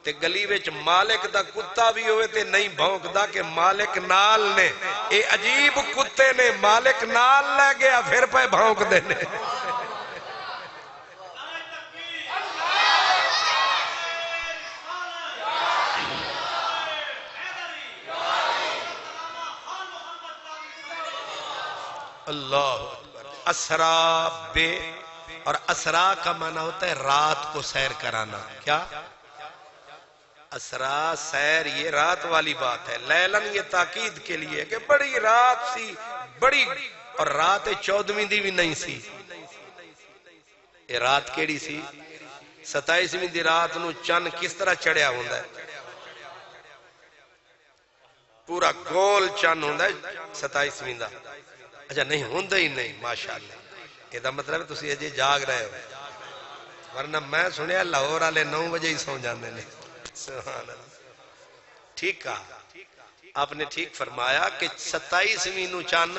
تے گلی وچ مالک دا کتا بھی ہوئے تے نہیں بھونکدا کہ مالک نال نے، اے عجیب کتے نے مالک نال لے گیا پھر پہ بھونک دینے۔ اللہ اکبر۔ اسرا بے، اور اسرا کا معنی ہوتا ہے رات کو سیر کرانا۔ کیا؟ اسرا سیر، یہ رات والی بات ہے۔ لیلن یہ تاکید کے لیے کہ بڑی رات سی، بڑی، اور رات 14ویں دی بھی نہیں سی۔ یہ رات کیڑی سی؟ 27ویں دی رات نو چند کس طرح چڑھیا ہوندہ ہے؟ پورا گول چند ہوندہ ہے 27ویں دا۔ اچھا نہیں ہوندہ ہی نہیں، ماشاءاللہ۔ یہ دا مطلب ہے تسی اجے جاگ رہے ہو، ورنہ میں سنیا لاہور والے 9 بجے ہی سو جاندے نے۔ سبحان اللہ، ٹھیک کہا آپ نے، ٹھیک فرمایا کہ 27ویں نو چند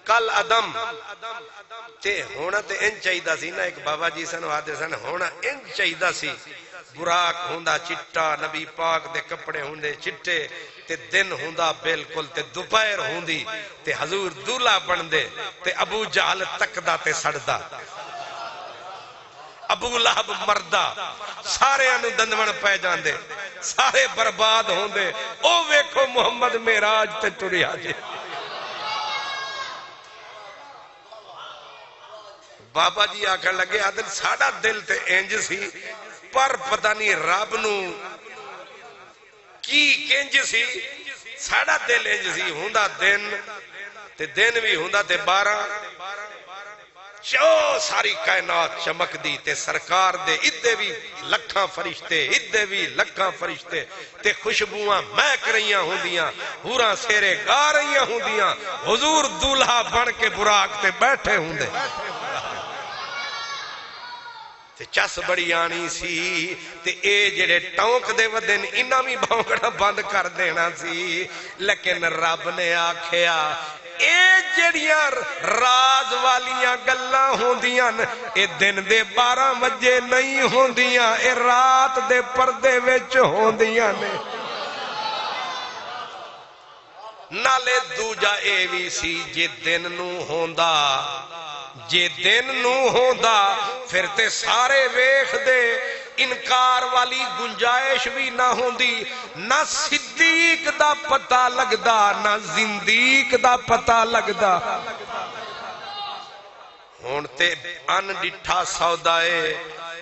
کل عدم تے ہونا تے ان چاہیدہ سی نا، ایک بابا جی سن وعدے سن ہونا ان چاہیدہ سی، براق ہوندہ چٹا، نبی پاک دے کپڑے ہوندے چٹے، تے دن ہوندہ بالکل، تے دوپہر ہوندی تے حضور دولہ بن دے تے ابو جہل تک دا تے سڑ دا۔ ابو لہب مردہ سارے انو دندون پہ جاندے سارے برباد ہوندے او ویکھو محمد معراج تے ٹریا جے بابا جی آکھن لگے عادل ساڑا دل تے انج سی پر پتہ نہیں رب نو کی کنج سی ساڑا دل انج سی ہوندا دن تے دن بھی ہوندا تے 12 جو ساری کائنات چمک دی تے سرکار دے ادھے بھی لکھاں فرشتے ادھے بھی لکھاں فرشتے تے خوشبوواں مہک رہیاں ہوندیاں حوراں سیرے گا رہیاں ہوندیاں حضور دولہا بن کے براق تے بیٹھے ہوندے تے چس بڑی آنی سی تے اے جڑے ٹونک دے ودن انہاں بھی بھونکڑا بند کر دینا سی لیکن رب نے آکھیا اے جڑیاں راز والیاں گلاں ہوندیاں اے دن دے 12 بجے نہیں ہوندیاں اے رات دے پردے وچ ہوندیاں نے نالے دوجا اے وی سی جے دن نو ہوندا جے دن نو ہوندا پھر تے سارے ویکھ دے انکار والی گنجائش بھی نہ ہوندی نہ صدیق دا پتہ لگدا نہ زندیق دا پتہ لگدا ہون تے ان ڈٹھا سودا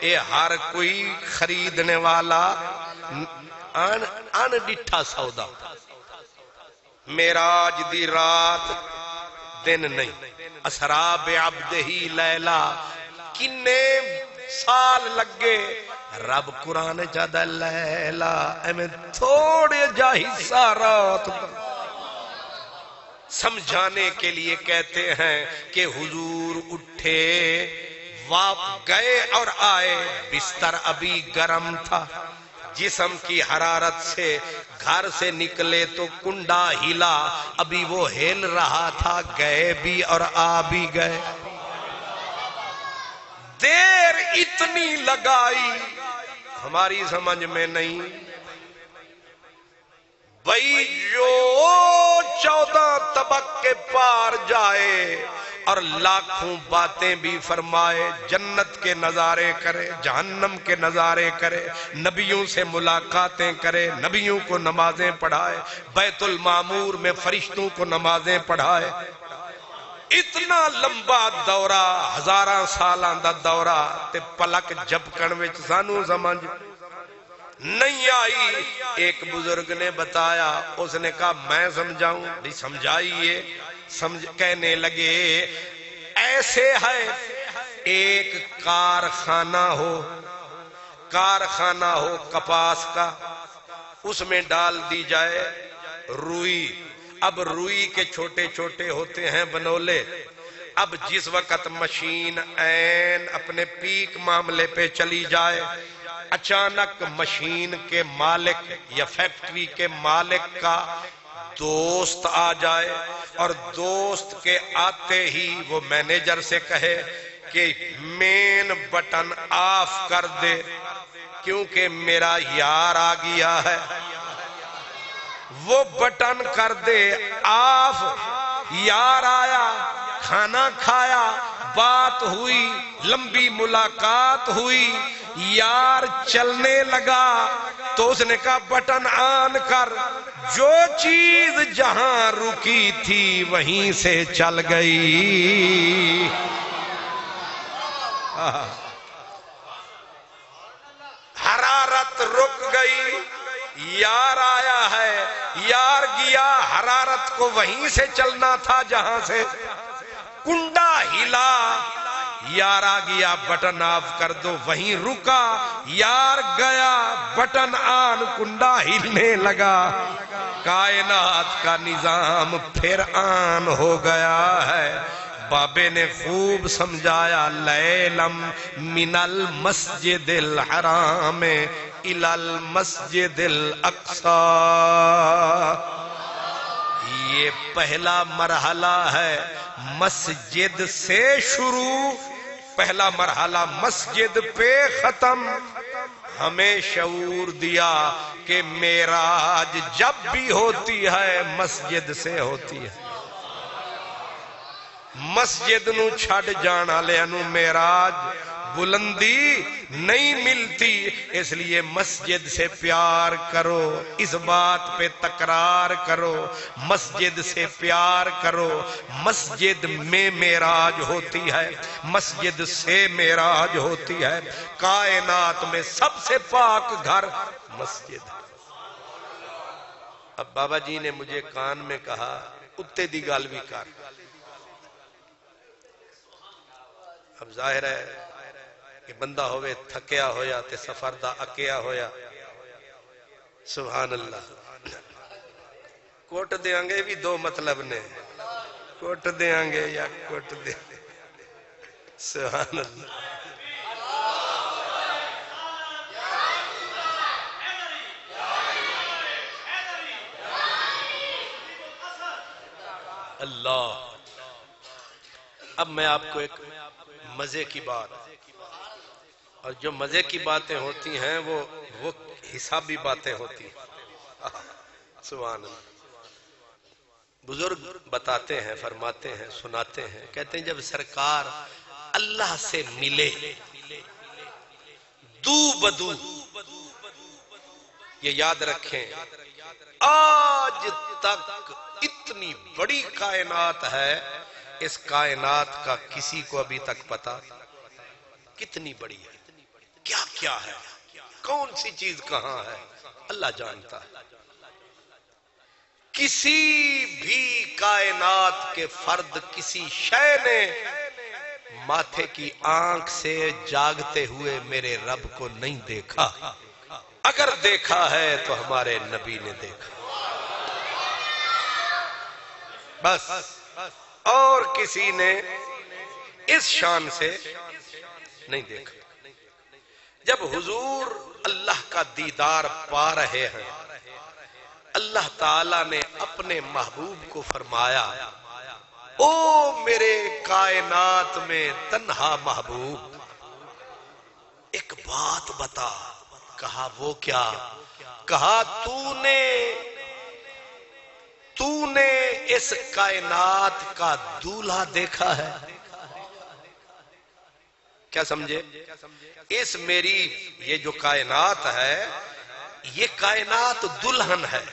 اے ہر کوئی خریدنے والا ان ڈٹھا سودا معراج دی رات دن نہیں اسرا بعبدہ لیلا کنے سال لگے رب قرآن جادہ لیلا ایمیں تھوڑے جا حصہ رات سمجھانے کے لیے کہتے ہیں کہ حضور اٹھے واپ گئے اور آئے بستر ابھی گرم تھا جسم کی حرارت سے گھر سے نکلے تو کنڈا ہلا ابھی وہ ہل رہا تھا گئے بھی اور آ بھی گئے دیر اتنی لگائی ہماری سمجھ میں نہیں بھئی جو 14 طبق کے پار جائے اور لاکھوں باتیں بھی فرمائے جنت کے نظارے کرے جہنم کے نظارے کرے نبیوں سے ملاقاتیں کرے نبیوں کو نمازیں پڑھائے بیت المعمور میں فرشتوں کو نمازیں پڑھائے اتنا لمبا دورہ ہزاراں سالاں دا دورہ تے پلک جھپکن وچ سانو سمجھ نہیں آئی ایک بزرگ نے بتایا اس نے کہا میں سمجھاؤں نہیں سمجھائیے کہنے لگے ایسے ہے ایک کارخانہ ہو کپاس کا اس میں ڈال دی جائے روئی اب روئی کے چھوٹے چھوٹے ہوتے ہیں بنولے اب جس وقت مشین عین اپنے پیک معاملے پہ چلی جائے اچانک مشین کے مالک یا فیکٹری کے مالک کا دوست آ جائے اور دوست کے آتے ہی وہ مینیجر سے کہے کہ مین بٹن آف کر دے کیونکہ میرا یار آ گیا ہے وہ بٹن کر دے آف یار آیا کھانا کھایا بات ہوئی لمبی ملاقات ہوئی یار چلنے لگا تو اس نے کہا بٹن آن کر جو چیز جہاں رکی تھی وہیں سے چل گئی حرارت رک گئی یار آیا ہے یار گیا حرارت کو وہیں سے چلنا تھا جہاں سے کنڈا ہلا یار آ گیا بٹن آف کر دو وہیں رکا یار گیا بٹن آن کنڈا ہلنے لگا کائنات کا نظام پھر آن ہو گیا ہے بابے نے خوب سمجھایا لیلم من المسجد الحرام الى المسجد الاقصی یہ پہلا مرحلہ ہے مسجد سے شروع پہلا مرحلہ مسجد پہ ختم ہمیں شعور دیا کہ معراج جب بھی ہوتی ہے مسجد سے ہوتی ہے مسجد نو چھڑ جان والے نو معراج بلندی نہیں ملتی، اس لیے مسجد سے پیار کرو، اس بات پہ تکرار کرو، مسجد سے پیار کرو۔ مسجد میں معراج ہوتی ہے، مسجد سے معراج ہوتی ہے۔ کائنات میں سب سے پاک گھر مسجد ہے۔ اب بابا جی نے مجھے کان میں کہا اتے دی گل بھی کر۔ اب ظاہر ہے کہ بندہ ہوئے تھکیا ہویا تے سفر دا اکیا ہویا، سبحان اللہ۔ کوٹ دیاں گے بھی دو مطلب نے، کوٹ دیاں گے یا کوٹ دیں گے، سبحان اللہ۔ اللہ، اب میں آپ کو ایک مزے کی بات، اور جو مزے کی باتیں ہوتی ہیں وہ حسابی باتیں ہوتی ہیں، سبحان اللہ۔ بزرگ بتاتے ہیں، فرماتے ہیں، سناتے ہیں، کہتے ہیں جب سرکار اللہ سے ملے دو بدو، یہ یاد رکھیں، آج تک اتنی بڑی کائنات ہے، اس کائنات کا کسی کو ابھی تک پتا کتنی بڑی ہے، کیا کیا ہے، کون سی چیز کہاں ہے، اللہ جانتا ہے۔ کسی بھی کائنات کے فرد، کسی شے نے ماتھے کی آنکھ سے جاگتے ہوئے میرے رب کو نہیں دیکھا، اگر دیکھا ہے تو ہمارے نبی نے دیکھا، بس، اور کسی نے اس شان سے نہیں دیکھا۔ جب حضور اللہ کا دیدار پا رہے ہیں، اللہ تعالیٰ نے اپنے محبوب کو فرمایا، او میرے کائنات میں تنہا محبوب، ایک بات بتا۔ کہا وہ کیا؟ کہا تو نے اس کائنات کا دولہا دیکھا ہے؟ کیا سمجھے؟ اس میری یہ جو کائنات ہے، یہ کائنات دلہن ہے،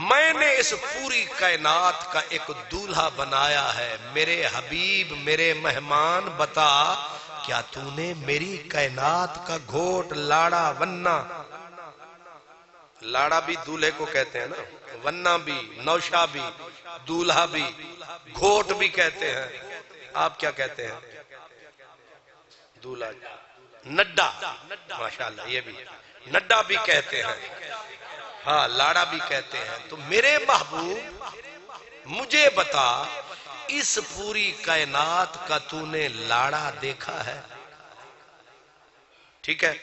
میں نے اس پوری کائنات کا ایک دولہا بنایا ہے۔ میرے حبیب، میرے مہمان، بتا کیا تو نے میری کائنات کا گھوٹ، لاڑا، ونہ، لاڑا بھی دولہے کو کہتے ہیں نا، ونہ بھی، نوشا بھی، دولہا بھی، گھوٹ بھی کہتے ہیں، آپ کیا کہتے ہیں؟ دولہا، نڈا، ماشاءاللہ، یہ بھی نڈا بھی کہتے ہیں، ہاں لاڑا بھی کہتے ہیں۔ تو میرے محبوب مجھے بتا، اس پوری کائنات کا تو نے لاڑا دیکھا ہے؟ ٹھیک ہے،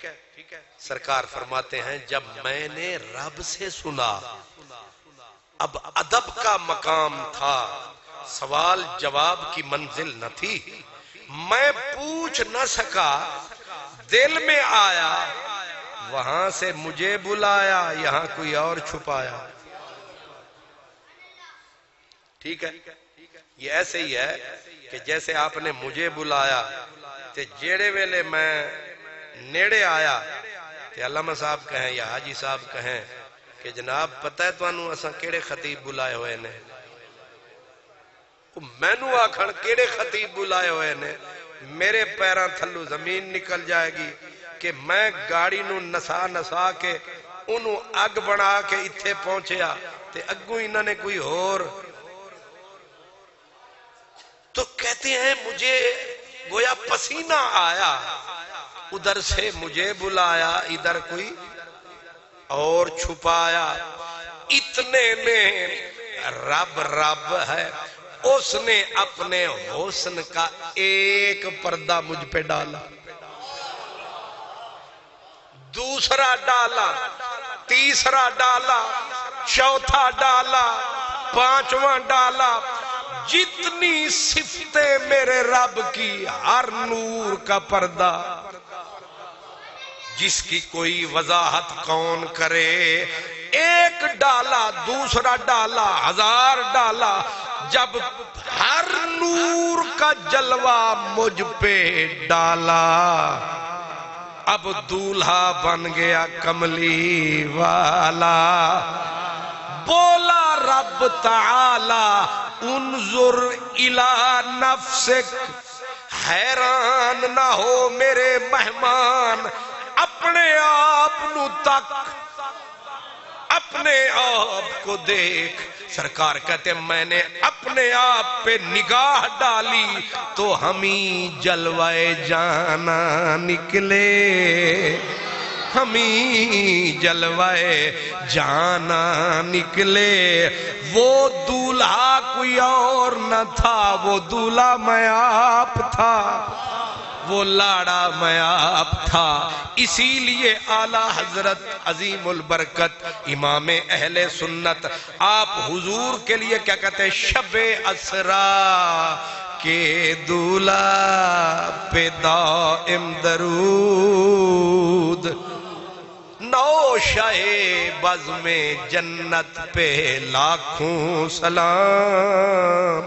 سرکار فرماتے ہیں جب میں نے رب سے سنا، اب ادب کا مقام تھا، سوال جواب کی منزل نہ تھی، میں پوچھ نہ سکا، دل میں آیا، وہاں سے مجھے بلایا، یہاں کوئی اور چھپایا۔ ٹھیک ہے، یہ ایسے ہی ہے کہ جیسے آپ نے مجھے بلایا تے جیڑے ویلے میں نیڑے آیا تے علامہ صاحب کہیں یا حاجی صاحب کہیں کہ جناب پتہ ہے تو انہوں اساں کیڑے خطیب بلائے ہوئے نے، میں نو آکھن کیڑے خطیب بلائے ہوئے نے، میرے پیران تھلو زمین نکل جائے گی کہ میں گاڑی نو نسا کے انہوں اگ بنا کے اتھے پہنچیا تے اگوں انہوں نے کوئی اور۔ تو کہتے ہیں مجھے گویا پسینہ آیا، ادھر سے مجھے بلایا، ادھر کوئی اور چھپایا، اتنے میں رب رب ہے، اس نے اپنے حسن کا ایک پردہ مجھ پہ ڈالا، دوسرا ڈالا، تیسرا ڈالا، چوتھا ڈالا، پانچواں ڈالا، جتنی صفتیں میرے رب کی، ہر نور کا پردہ، جس کی کوئی وضاحت کون کرے، ایک ڈالا، دوسرا ڈالا، ہزار ڈالا، جب ہر نور کا جلوہ مجھ پہ ڈالا، اب دولہا بن گیا کملی والا۔ بولا رب تعالی انظر الی نفسک، حیران نہ ہو میرے مہمان، اپنے آپ نو تک، اپنے آپ کو دیکھ۔ سرکار کہتے ہیں میں نے اپنے آپ پہ نگاہ ڈالی تو ہمیں جلوائے جانا نکلے، ہمیں جلوائے جانا نکلے۔ وہ دولہا کوئی اور نہ تھا، وہ دولہا میں آپ تھا، وہ لاڑا میں آپ تھا۔ اسی لیے اعلیٰ حضرت عظیم البرکت امام اہل سنت آپ حضور کے لیے کیا کہتے ہیں؟ شب اسرا کے دولہا پہ دائم درود، نوشہ بزم جنت پہ لاکھوں سلام۔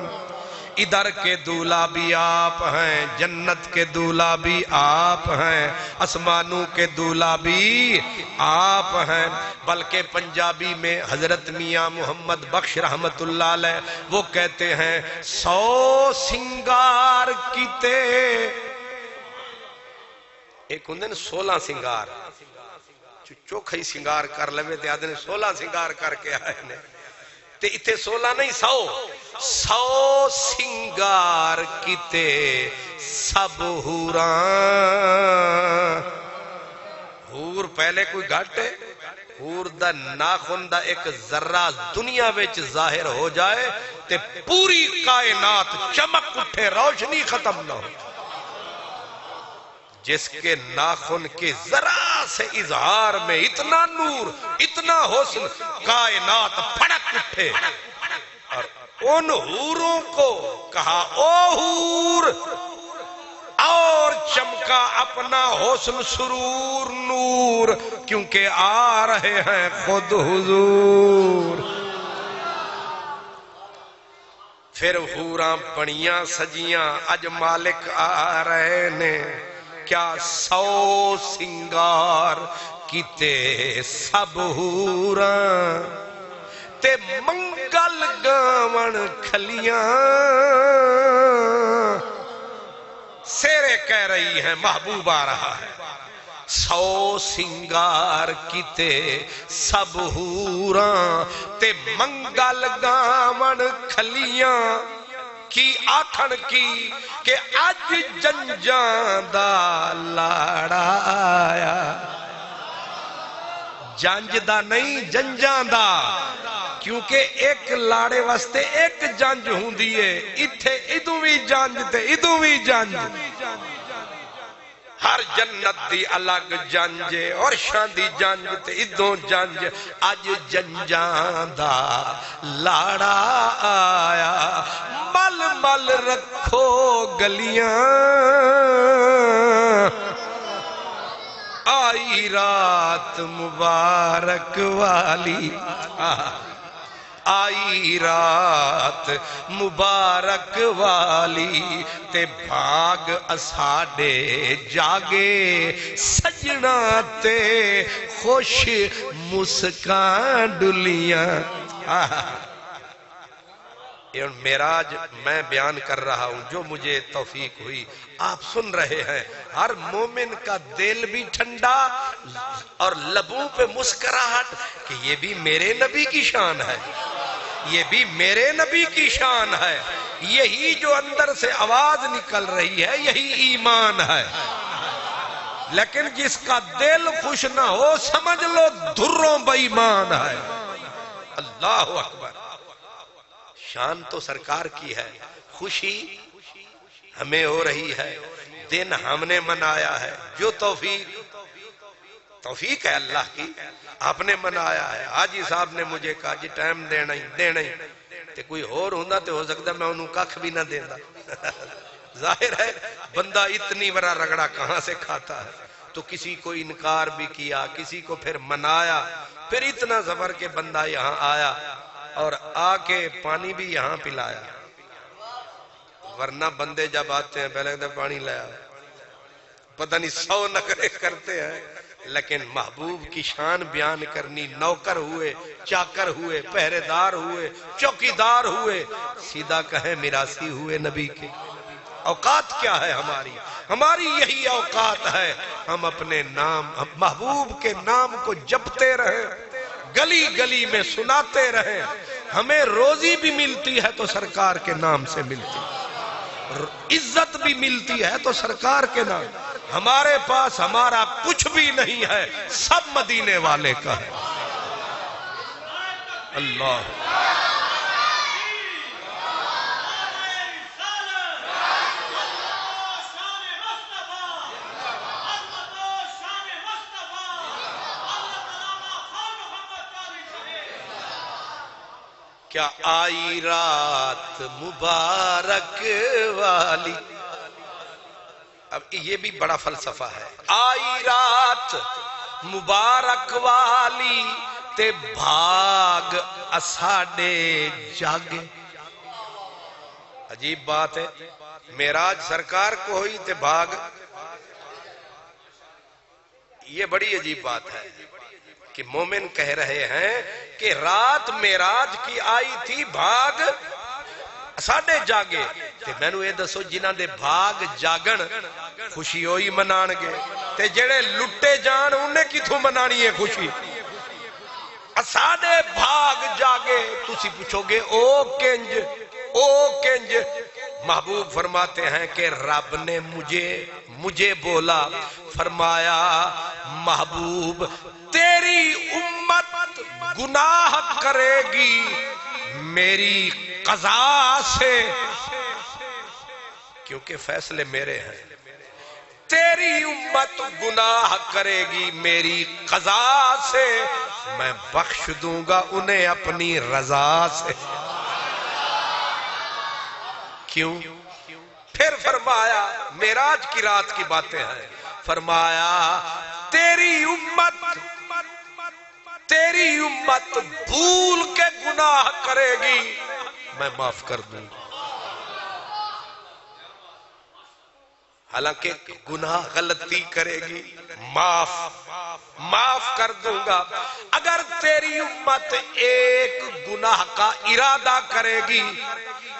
ادھر کے دولہا بھی آپ ہیں، جنت کے دولہا بھی آپ ہیں، آسمانوں کے دولہا بھی آپ ہیں۔ بلکہ پنجابی میں حضرت میاں محمد بخش رحمت اللہ علیہ وہ کہتے ہیں 100 سنگار کیتے، ایک ہندے نے 16 سنگار، چوکھئی سنگار کر لوے تے آدھے نے 16 سنگار کر کے آئے نے، تے اتھے 16 نہیں 100 سنگار کیتے سب حوراں۔ حور پہلے کوئی گھٹ ہے؟ حور دا ناخن دا ایک ذرہ دنیا وچ ظاہر ہو جائے تے پوری کائنات چمک اٹھے، روشنی ختم نہ ہو۔ جس کے ناخن کے ذرا سے اظہار میں اتنا نور، اتنا حسن، کائنات پھڑک اٹھے۔ اور ان حوروں کو کہا او حور، اور چمکا اپنا حسن سرور نور، کیونکہ آ رہے ہیں خود حضور۔ پھر حوراں بڑیاں سجیاں، اج مالک آ رہے نے، کیا 100 سنگار کیتے سب حوراں، تے منگل گاون کھلیاں، سیرے کہہ رہی ہیں محبوب آ رہا ہے۔ 100 سنگار کیتے سب حوراں، تے منگل گاون کھلیاں، کی آکھن کی کہ اج جنجاں دا لاڑا آیا، جنج دا نہیں جنجاں دا، کیونکہ ایک لاڑے واسطے ایک جنج ہوندی ہے، اتھے ادو بھی جنج تے ادو بھی جنج، ہر جنت دی الگ جنج اور شاندی جنج تے ادو جنج، اج جنجاں دا لاڑا آیا، مل مل رکھو گلیاں، آئی رات مبارک والی، آئی رات مبارک والی، تے بھاگ اساڈے جاگے سجنا تے خوش مسکان ڈلیاں۔ یہ معراج میں بیان کر رہا ہوں، جو مجھے توفیق ہوئی آپ سن رہے ہیں۔ ہر مومن کا دل بھی ٹھنڈا اور لبوں پہ مسکراہٹ کہ یہ بھی میرے نبی کی شان ہے، یہ بھی میرے نبی کی شان ہے، یہی جو اندر سے آواز نکل رہی ہے یہی ایمان ہے۔ لیکن جس کا دل خوش نہ ہو سمجھ لو دھروں بے ایمان ہے۔ اللہ اکبر، شان تو سرکار کی ہے، خوشی ہمیں ہو رہی ہے، دن ہم نے منایا ہے، جو توفیق ہے اللہ کی، آپ نے منایا ہے۔ حاجی صاحب نے مجھے کہا جی ٹائم دینا ہی تے کوئی اور ہوندہ تے ہو سکتا میں انہوں ککھ بھی نہ دینا۔ ظاہر ہے بندہ اتنی بڑا رگڑا کہاں سے کھاتا ہے، تو کسی کو انکار بھی کیا، کسی کو پھر منایا، پھر اتنا صبر کے بندہ یہاں آیا۔ اور آ کے پانی بھی یہاں پلایا، ورنہ بندے جب آتے ہیں پہلے کہتے ہیں پانی لایا، پتہ نہیں 100 نخرے کرتے ہیں، لیکن محبوب کی شان بیان کرنی، نوکر ہوئے، چاکر ہوئے، پہرے دار ہوئے، چوکیدار ہوئے، سیدھا کہیں میراثی ہوئے نبی کے۔ اوقات کیا ہے ہماری یہی اوقات ہے، ہم اپنے نام محبوب کے نام کو جپتے رہیں، گلی گلی میں سناتے رہیں۔ ہمیں روزی بھی ملتی ہے تو سرکار کے نام سے ملتی ہے، عزت بھی ملتی ہے تو سرکار کے نام۔ ہمارے پاس ہمارا کچھ بھی نہیں ہے، سب مدینے والے کا ہے۔ اللہ کیا آئی رات مبارک والی، اب یہ بھی بڑا فلسفہ ہے۔ آئی رات مبارک والی تے بھاگ اساڈے جاگے۔ عجیب بات ہے، معراج سرکار کو ہوئی تے بھاگ، یہ بڑی عجیب بات ہے کہ مومن کہہ رہے ہیں کہ رات معراج کی آئی تھی، بھاگ ساڈے جاگے۔ تے میں نو یہ دسو جنہاں دے بھاگ جاگن خوشی ہوئی منان گے، تے جڑے لٹے جان انہیں کتھوں منانی ہے خوشی؟ ساڈے بھاگ جاگے، تسی پوچھو گے او کنج۔ محبوب فرماتے ہیں کہ رب نے مجھے بولا، فرمایا محبوب تیری امت گناہ کرے گی میری قضا سے، کیونکہ فیصلے میرے ہیں۔ تیری امت گناہ کرے گی میری قضا سے، میں بخش دوں گا انہیں اپنی رضا سے۔ کیوں؟ پھر فرمایا، معراج کی رات کی باتیں ہیں، فرمایا تیری امت بھول کے گناہ کرے گی، میں معاف کر دوں گا۔ حالانکہ گناہ غلطی کرے گی، معاف کر دوں گا۔ اگر تیری امت ایک گناہ کا ارادہ کرے گی،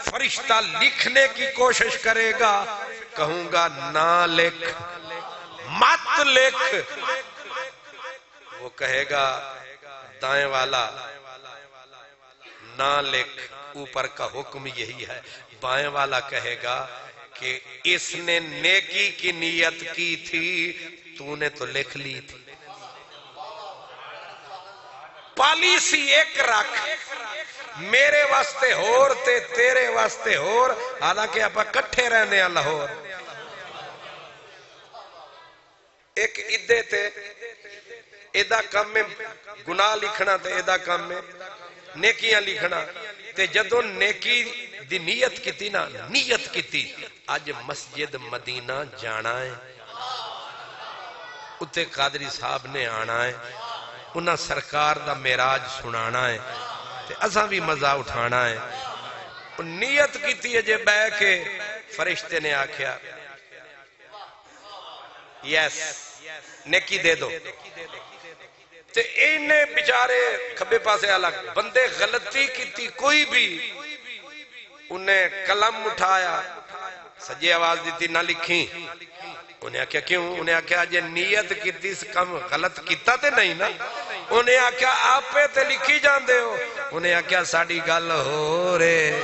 فرشتہ لکھنے کی کوشش کرے گا، کہوں گا نہ لکھ، مت لکھ۔ وہ کہے گا دائیں والا نہ لکھ، اوپر کا حکم یہی ہے۔ بائیں والا کہے گا کہ اس نے نیکی کی نیت کی تھی، تو نے تو لکھ لی تھی۔ پالیسی ایک رکھ، میرے واسطے ہور تے تیرے واسطے ہور، حالانکہ آپ کٹھے رہنے ہیں لاہور۔ ایک ادھے تے ایدہ کام میں گناہ لکھنا تے ایدہ کام میں نیکیاں لکھنا، تے جدوں نیکی دی نیت کیتی نا، نیت کیتی آج مسجد مدینہ جانا ہے، اتے قادری صاحب نے آنا ہے، انہاں سرکار دا معراج سنانا ہے، تے اساں بھی مزہ اٹھانا ہے۔ نیت کیتی ہے جے بے کے فرشتے نے آکھیا یس نیکی دے دو، تے انہیں بیچارے کھبے پاسے الگ بندے غلطی کیتی، کوئی بھی انہیں قلم اٹھایا، سجے آواز دیتی نہ لکھیں، انہیں آکھیا کیوں؟ انہیں آکھیا جے نیت کیتی اس کم غلط کیتا تے نہیں نا، انہیں آکھیا آپ پہ تے لکھی جان دے ہو، انہیں آکھیا ساڑی گل ہو رے،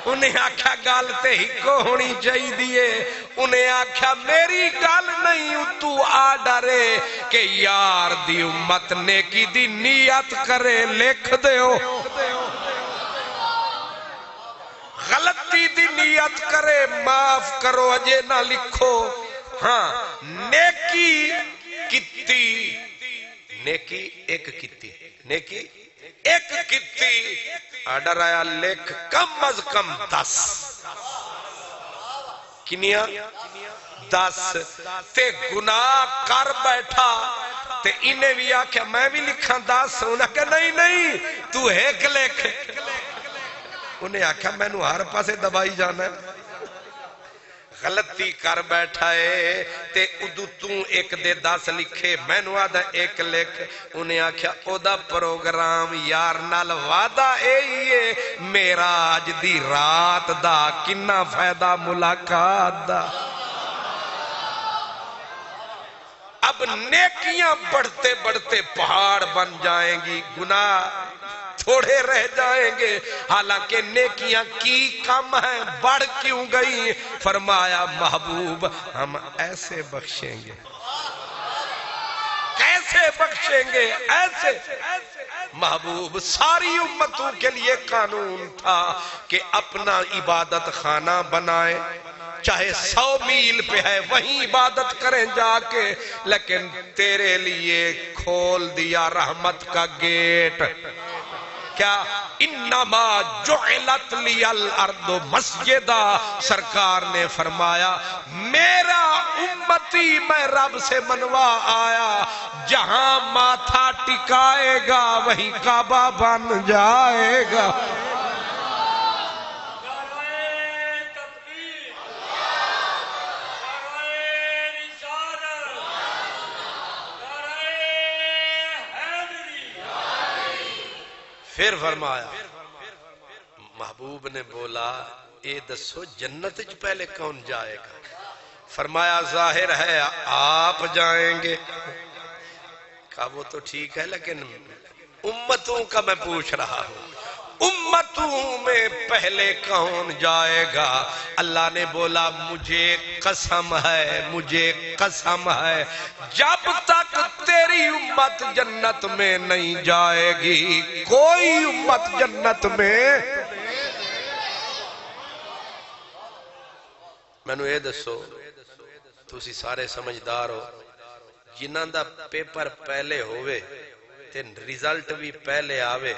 انہیں آکھیا گل تے ہی کو ہونی چاہی دیئے، انہیں آکھیا میری گل نہیں تو آ ڈرے کہ یار دی امت نیکی دی نیت کرے لکھ دے ہو، غلطی دی نیت کرے معاف کرو اجے نہ لکھو۔ ہاں نیکی کتی، نیکی ایک کتی، نیکی ایک کتی، آڈر آیا لکھ کم از کم 10، کنیا 10، تے گناہ کر بیٹھا تے انہیں بھی آکھیا میں بھی لکھاں 10 انہیں کہا نہیں نہیں تو ایک لکھ انہیں آکھیا میں نو ہر پاسے دبائی جانا ہے غلطی کر بیٹھا ہے تے ادو تو ایک دے 10 لکھے میں نو آدھا ایک لکھ انہیں آکھیا او دا پروگرام یار نال وعدہ اے معراج دی رات دا کنا فائدہ ملاقات دا اب نیکیاں بڑھتے بڑھتے پہاڑ بن جائیں گی گناہ تھوڑے رہ جائیں گے حالانکہ نیکیاں کی کم ہیں بڑھ کیوں گئی فرمایا محبوب ہم ایسے بخشیں گے کیسے بخشیں گے ایسے محبوب ساری امتوں کے لیے قانون تھا کہ اپنا عبادت خانہ بنائیں چاہے 100 میل پہ ہے وہیں عبادت کریں جا کے لیکن تیرے لیے کھول دیا رحمت کا گیٹ کیا انما جعلت لی الارض مسجدا سرکار نے فرمایا میرا امتی میں رب سے منوا آیا جہاں ماتھا ٹکائے گا وہیں کعبہ بن جائے گا پھر فرمایا محبوب نے بولا اے دسو جنت چ پہلے کون جائے گا فرمایا ظاہر ہے آپ جائیں گے کہا وہ تو ٹھیک ہے لیکن امتوں کا میں پوچھ رہا ہوں امتوں میں پہلے کون جائے گا اللہ نے بولا مجھے قسم ہے جب تک تیری امت جنت میں نہیں جائے گی کوئی امت جنت میں میں نے یہ دسو تسی سارے سمجھدار ہو جنہاں دا پیپر پہلے ہوئے تے ریزلٹ بھی پہلے آوے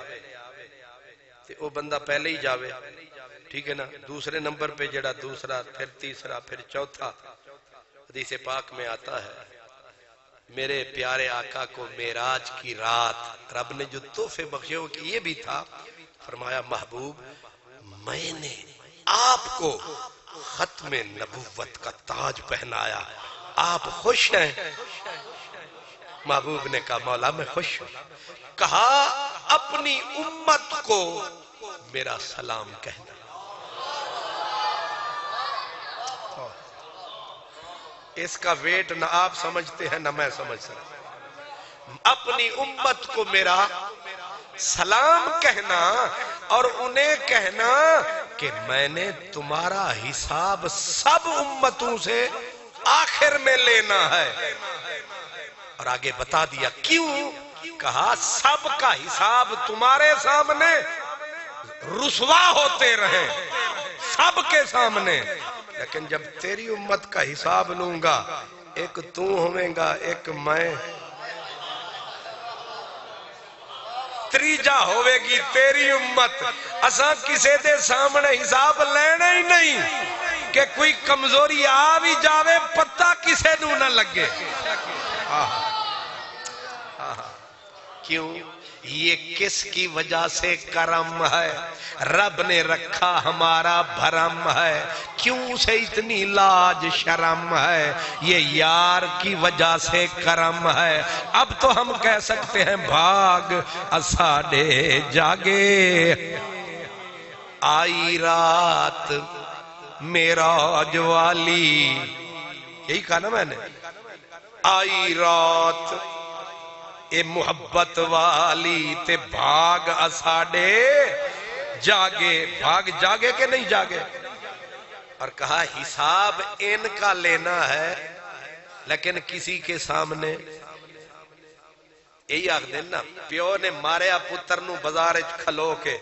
تے او بندہ پہلے ہی جاوے ٹھیک ہے نا دوسرے نمبر پہ جڑا دوسرا پھر تیسرا پھر چوتھا حدیث پاک میں آتا ہے میرے پیارے آقا کو معراج کی رات رب نے جو تحفے بخشے ہو کہ یہ بھی تھا فرمایا محبوب میں نے آپ کو ختم نبوت کا تاج پہنایا آپ خوش ہیں محبوب نے کہا مولا میں خوش ہوں کہا اپنی امت کو میرا سلام کہنا اس کا ویٹ نہ آپ سمجھتے ہیں نہ میں سمجھ سکتا اپنی امت کو میرا سلام کہنا اور انہیں کہنا کہ میں نے تمہارا حساب سب امتوں سے آخر میں لینا ہے اور آگے بتا دیا کیوں کہا سب کا حساب تمہارے سامنے رسوا ہوتے رہے سب کے سامنے لیکن جب تیری امت کا حساب لوں گا ایک تو ہوئے گا ایک میں تریجا ہوئے گی تیری امت اساں کسے دے سامنے حساب لینا ہی نہیں کہ کوئی کمزوری آ بھی جاوے پتہ کسے نو نہ لگے کیوں یہ کس کی وجہ سے کرم ہے رب نے رکھا ہمارا بھرم ہے کیوں سے اتنی لاج شرم ہے یہ یار کی وجہ سے کرم ہے اب تو ہم کہہ سکتے ہیں بھاگ اساڑے جاگے آئی رات معراج والی یہی کہا نا میں نے آئی رات اے محبت والی تے بھاگ اساڑے جاگے بھاگ جاگے کہ نہیں جاگے اور کہا حساب ان کا لینا ہے لیکن کسی کے سامنے یہی آخ دینا پیو نے ماریا پتر نو بازار کھلو کے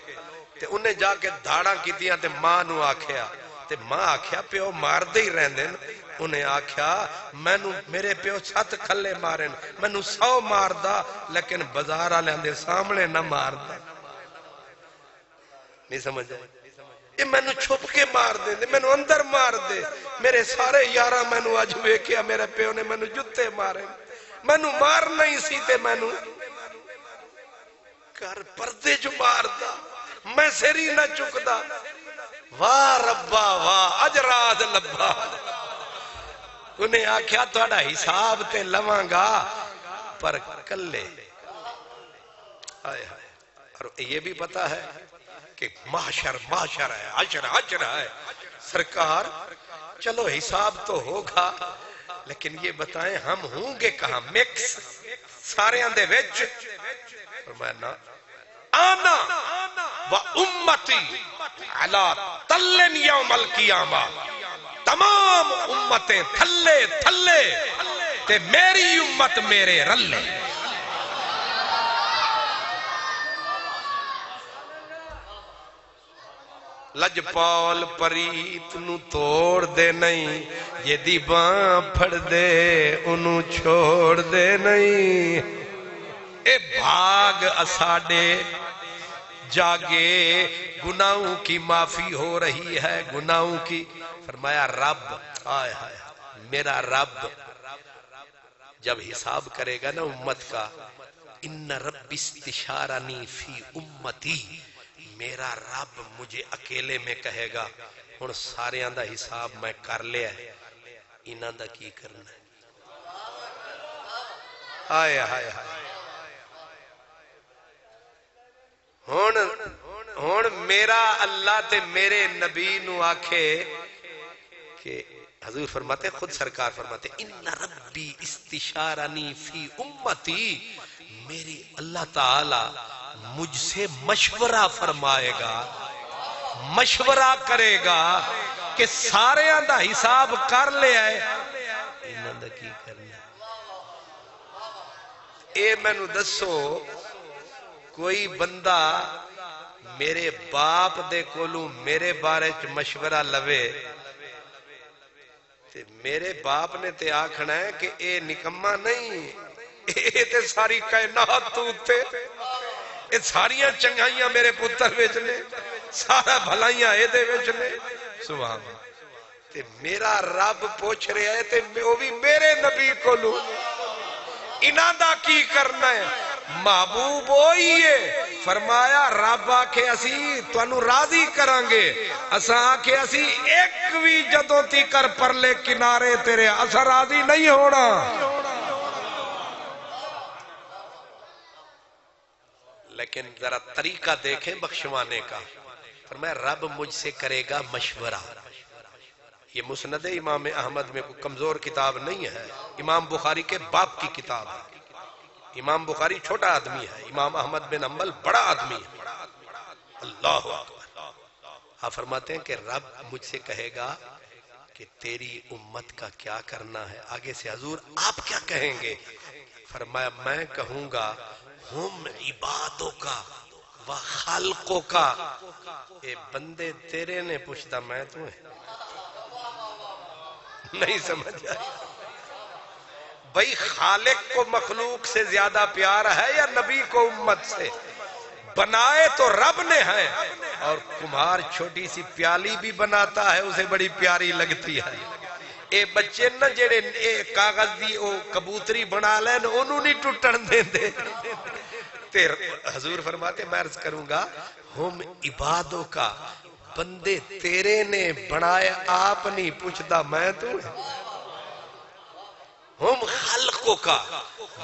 تے انہیں جا کے دھاڑا کیتیاں تے ماں نو آکھیا تے ماں آکھیا پیو مار دے ہی رہن دین انہیں آکھیا میرے پیو 7 کھلے مارن میں نو 100 مار دا لیکن بازار آلے دے سامنے نہ مار دا نہیں سمجھ جائے یہ میں نو چھپ کے مار دے میں نو اندر مار دے میرے سارے یارہ میں نو آج ہوئے کیا میرے پیو نے میں نو جتے مارے مینو مارنا ہی سی تے مینو کر پردے جو ماردا میں سری نہ چکدا واہ ربا واہ اج رات لبا انہیں آکھیا تہاڈا حساب تے لواں گا پر کلے آئے ہائے اور یہ بھی پتا ہے کہ محشر ہے حشر ہے سرکار چلو حساب تو ہوگا لیکن یہ بتائیں ہم ہوں گے کہاں مکس سارے اندے وچ فرمایا آنا و امتی علی تلن یوم القیامہ تمام امتیں تھلے تھلے تے میری امت میرے رلے لجپال پریت نو توڑ دے نہیں یہ دی باں پھڑ دے انو چھوڑ دے نہیں اے بھاگ اساڑے جاگے گناہوں کی معافی ہو رہی ہے گناہوں کی فرمایا رب آئے ہائے میرا رب جب حساب کرے گا نا امت کا ان رب استشارنی فی امتی میرا رب مجھے اکیلے میں کہے گا ہن سارے دا حساب میں کر لیا ہے انہاں دا کی کرنا ہے آئے ہائے ہائے ہن میرا اللہ تے میرے نبی نو آکھے کہ حضور فرماتے خود سرکار فرماتے ان ربی استشارنی فی امتی میری اللہ تعالی مجھ سے مشورہ فرمائے گا مشورہ کرے گا کہ سارے دا حساب کر لے آئے انہاں دا کی کرنا اے میں نو دسو کوئی بندہ میرے باپ دے کولوں میرے بارے چ مشورہ لوے تے میرے باپ نے تے آکھنا ہے کہ اے نکمہ نہیں اے تے ساری کائنات تو تے اے ساریاں چنگائیاں میرے پتر وچ نے سارا بھلائیاں اے دے وچ نے سبحان اللہ تے میرا رب پوچھ رہا ہے تے وہ بھی میرے نبی کولوں انہاں دا کی کرنا ہے محبوب ہوئیے فرمایا رب آکھے اسی تانوں راضی کرانگے اساں آکھے اسی ایک بھی جدوں تی کر پرلے کنارے تیرے اساں راضی نہیں ہونا لیکن ذرا طریقہ دیکھیں بخشوانے کا فرمایا رب مجھ سے کرے گا مشورہ یہ مسند امام احمد میں کوئی کمزور کتاب نہیں ہے امام بخاری کے باپ کی کتاب ہے امام بخاری چھوٹا آدمی ہے امام احمد بن حنبل بڑا آدمی ہے اللہ اکبر آپ فرماتے ہیں کہ رب مجھ سے کہے گا کہ تیری امت کا کیا کرنا ہے آگے سے حضور آپ کیا کہیں گے فرمایا میں کہوں گا ہم عبادوں کا و خالقوں کا اے بندے تیرے نے پوچھتا میں تمہیں نہیں سمجھ آئی بھئی خالق کو مخلوق سے زیادہ پیار ہے یا نبی کو امت سے بنائے تو رب نے ہے اور کمہار چھوٹی سی پیالی بھی بناتا ہے اسے بڑی پیاری لگتی ہے اے بچے نہ جڑے اے کاغذ دی او کبوتری بنا لین انہوں نہیں ٹوٹن دیں دے حضور فرماتے میں عرض کروں گا ہم عبادوں کا بندے تیرے نے بنائے آپ نہیں پوچھتا میں تو ہم خلقوں کا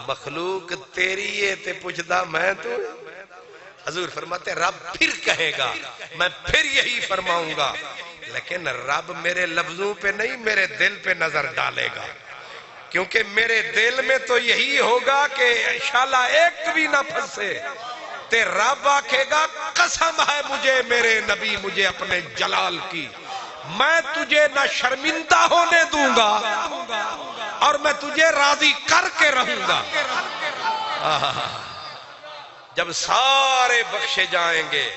مخلوق تیری ہے تے پوچھتا میں تو حضور فرماتے رب پھر کہے گا میں پھر یہی فرماؤں گا لیکن رب میرے لفظوں پہ نہیں میرے دل پہ نظر ڈالے گا کیونکہ میرے دل میں تو یہی ہوگا کہ انشاءاللہ ایک بھی نہ پھنسے تے رب آکھے گا قسم ہے مجھے میرے نبی مجھے اپنے جلال کی میں تجھے نہ شرمندہ ہونے دوں گا اور میں تجھے راضی کر کے رہوں گا جب سارے بخشے جائیں گے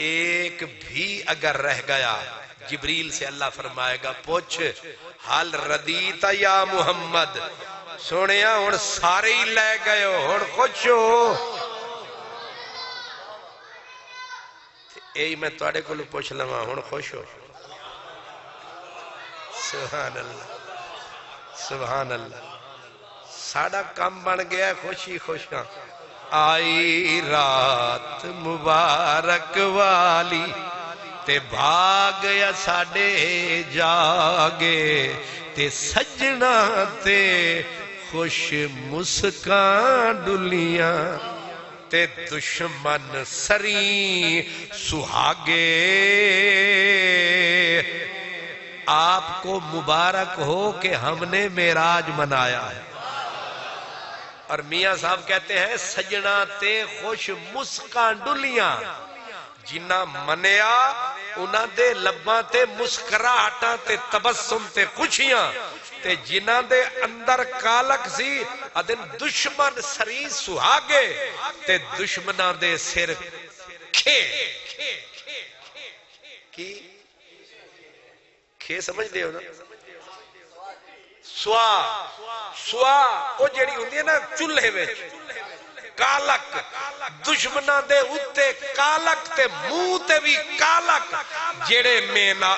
ایک بھی اگر رہ گیا جبریل سے اللہ فرمائے گا پوچھ حال ردیتا یا محمد سونیا ہن سارے ہی لے گئے ہو ہن خوش ہو اے میں تواڈے کولوں پوچھ لواں ہن خوش ہو سبحان اللہ سبحان اللہ ساڑا کام بن گیا خوشی خوشاں آئی رات مبارک والی تے بھاگ گیا ساڑے جاگے تے سجنا تے خوش مسکان ڈلیاں تے دشمن سری سہاگے آپ کو مبارک ہو کہ ہم نے معراج منایا ہے۔ اور میاں صاحب کہتے ہیں سجنا تے خوش مسکان ڈلیاں جنہ منیا انہاں دے لباں تے مسکراہٹاں تے تبسم تے خوشیاں تے جنہ دے اندر کالک سی ادن دشمن سری سہاگے تے دشمنہ دے سر کھے کھے سمجھ دے ہو نا سوا او جیڑی ہوندی ہے نا چولہے میں کالک دشمنہ دے اتے کالک تے منہ تے بھی کالک جیڑے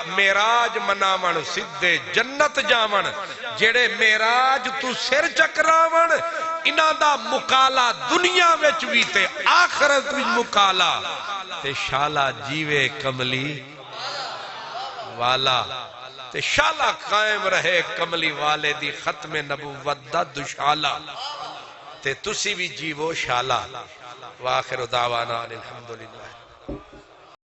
معراج مناون سدھے جنت جاون جیڑے معراج تو سر چکراون انہاں دا مقالہ دنیا وچ بھی تے آخرت وچ مقالہ تے شالا جیوے کملی والا تے شالا قائم رہے کملی والے دی ختم نبوت دا دشالا تے تسی بھی جیو شالا وآخر دعوانا الحمدللہ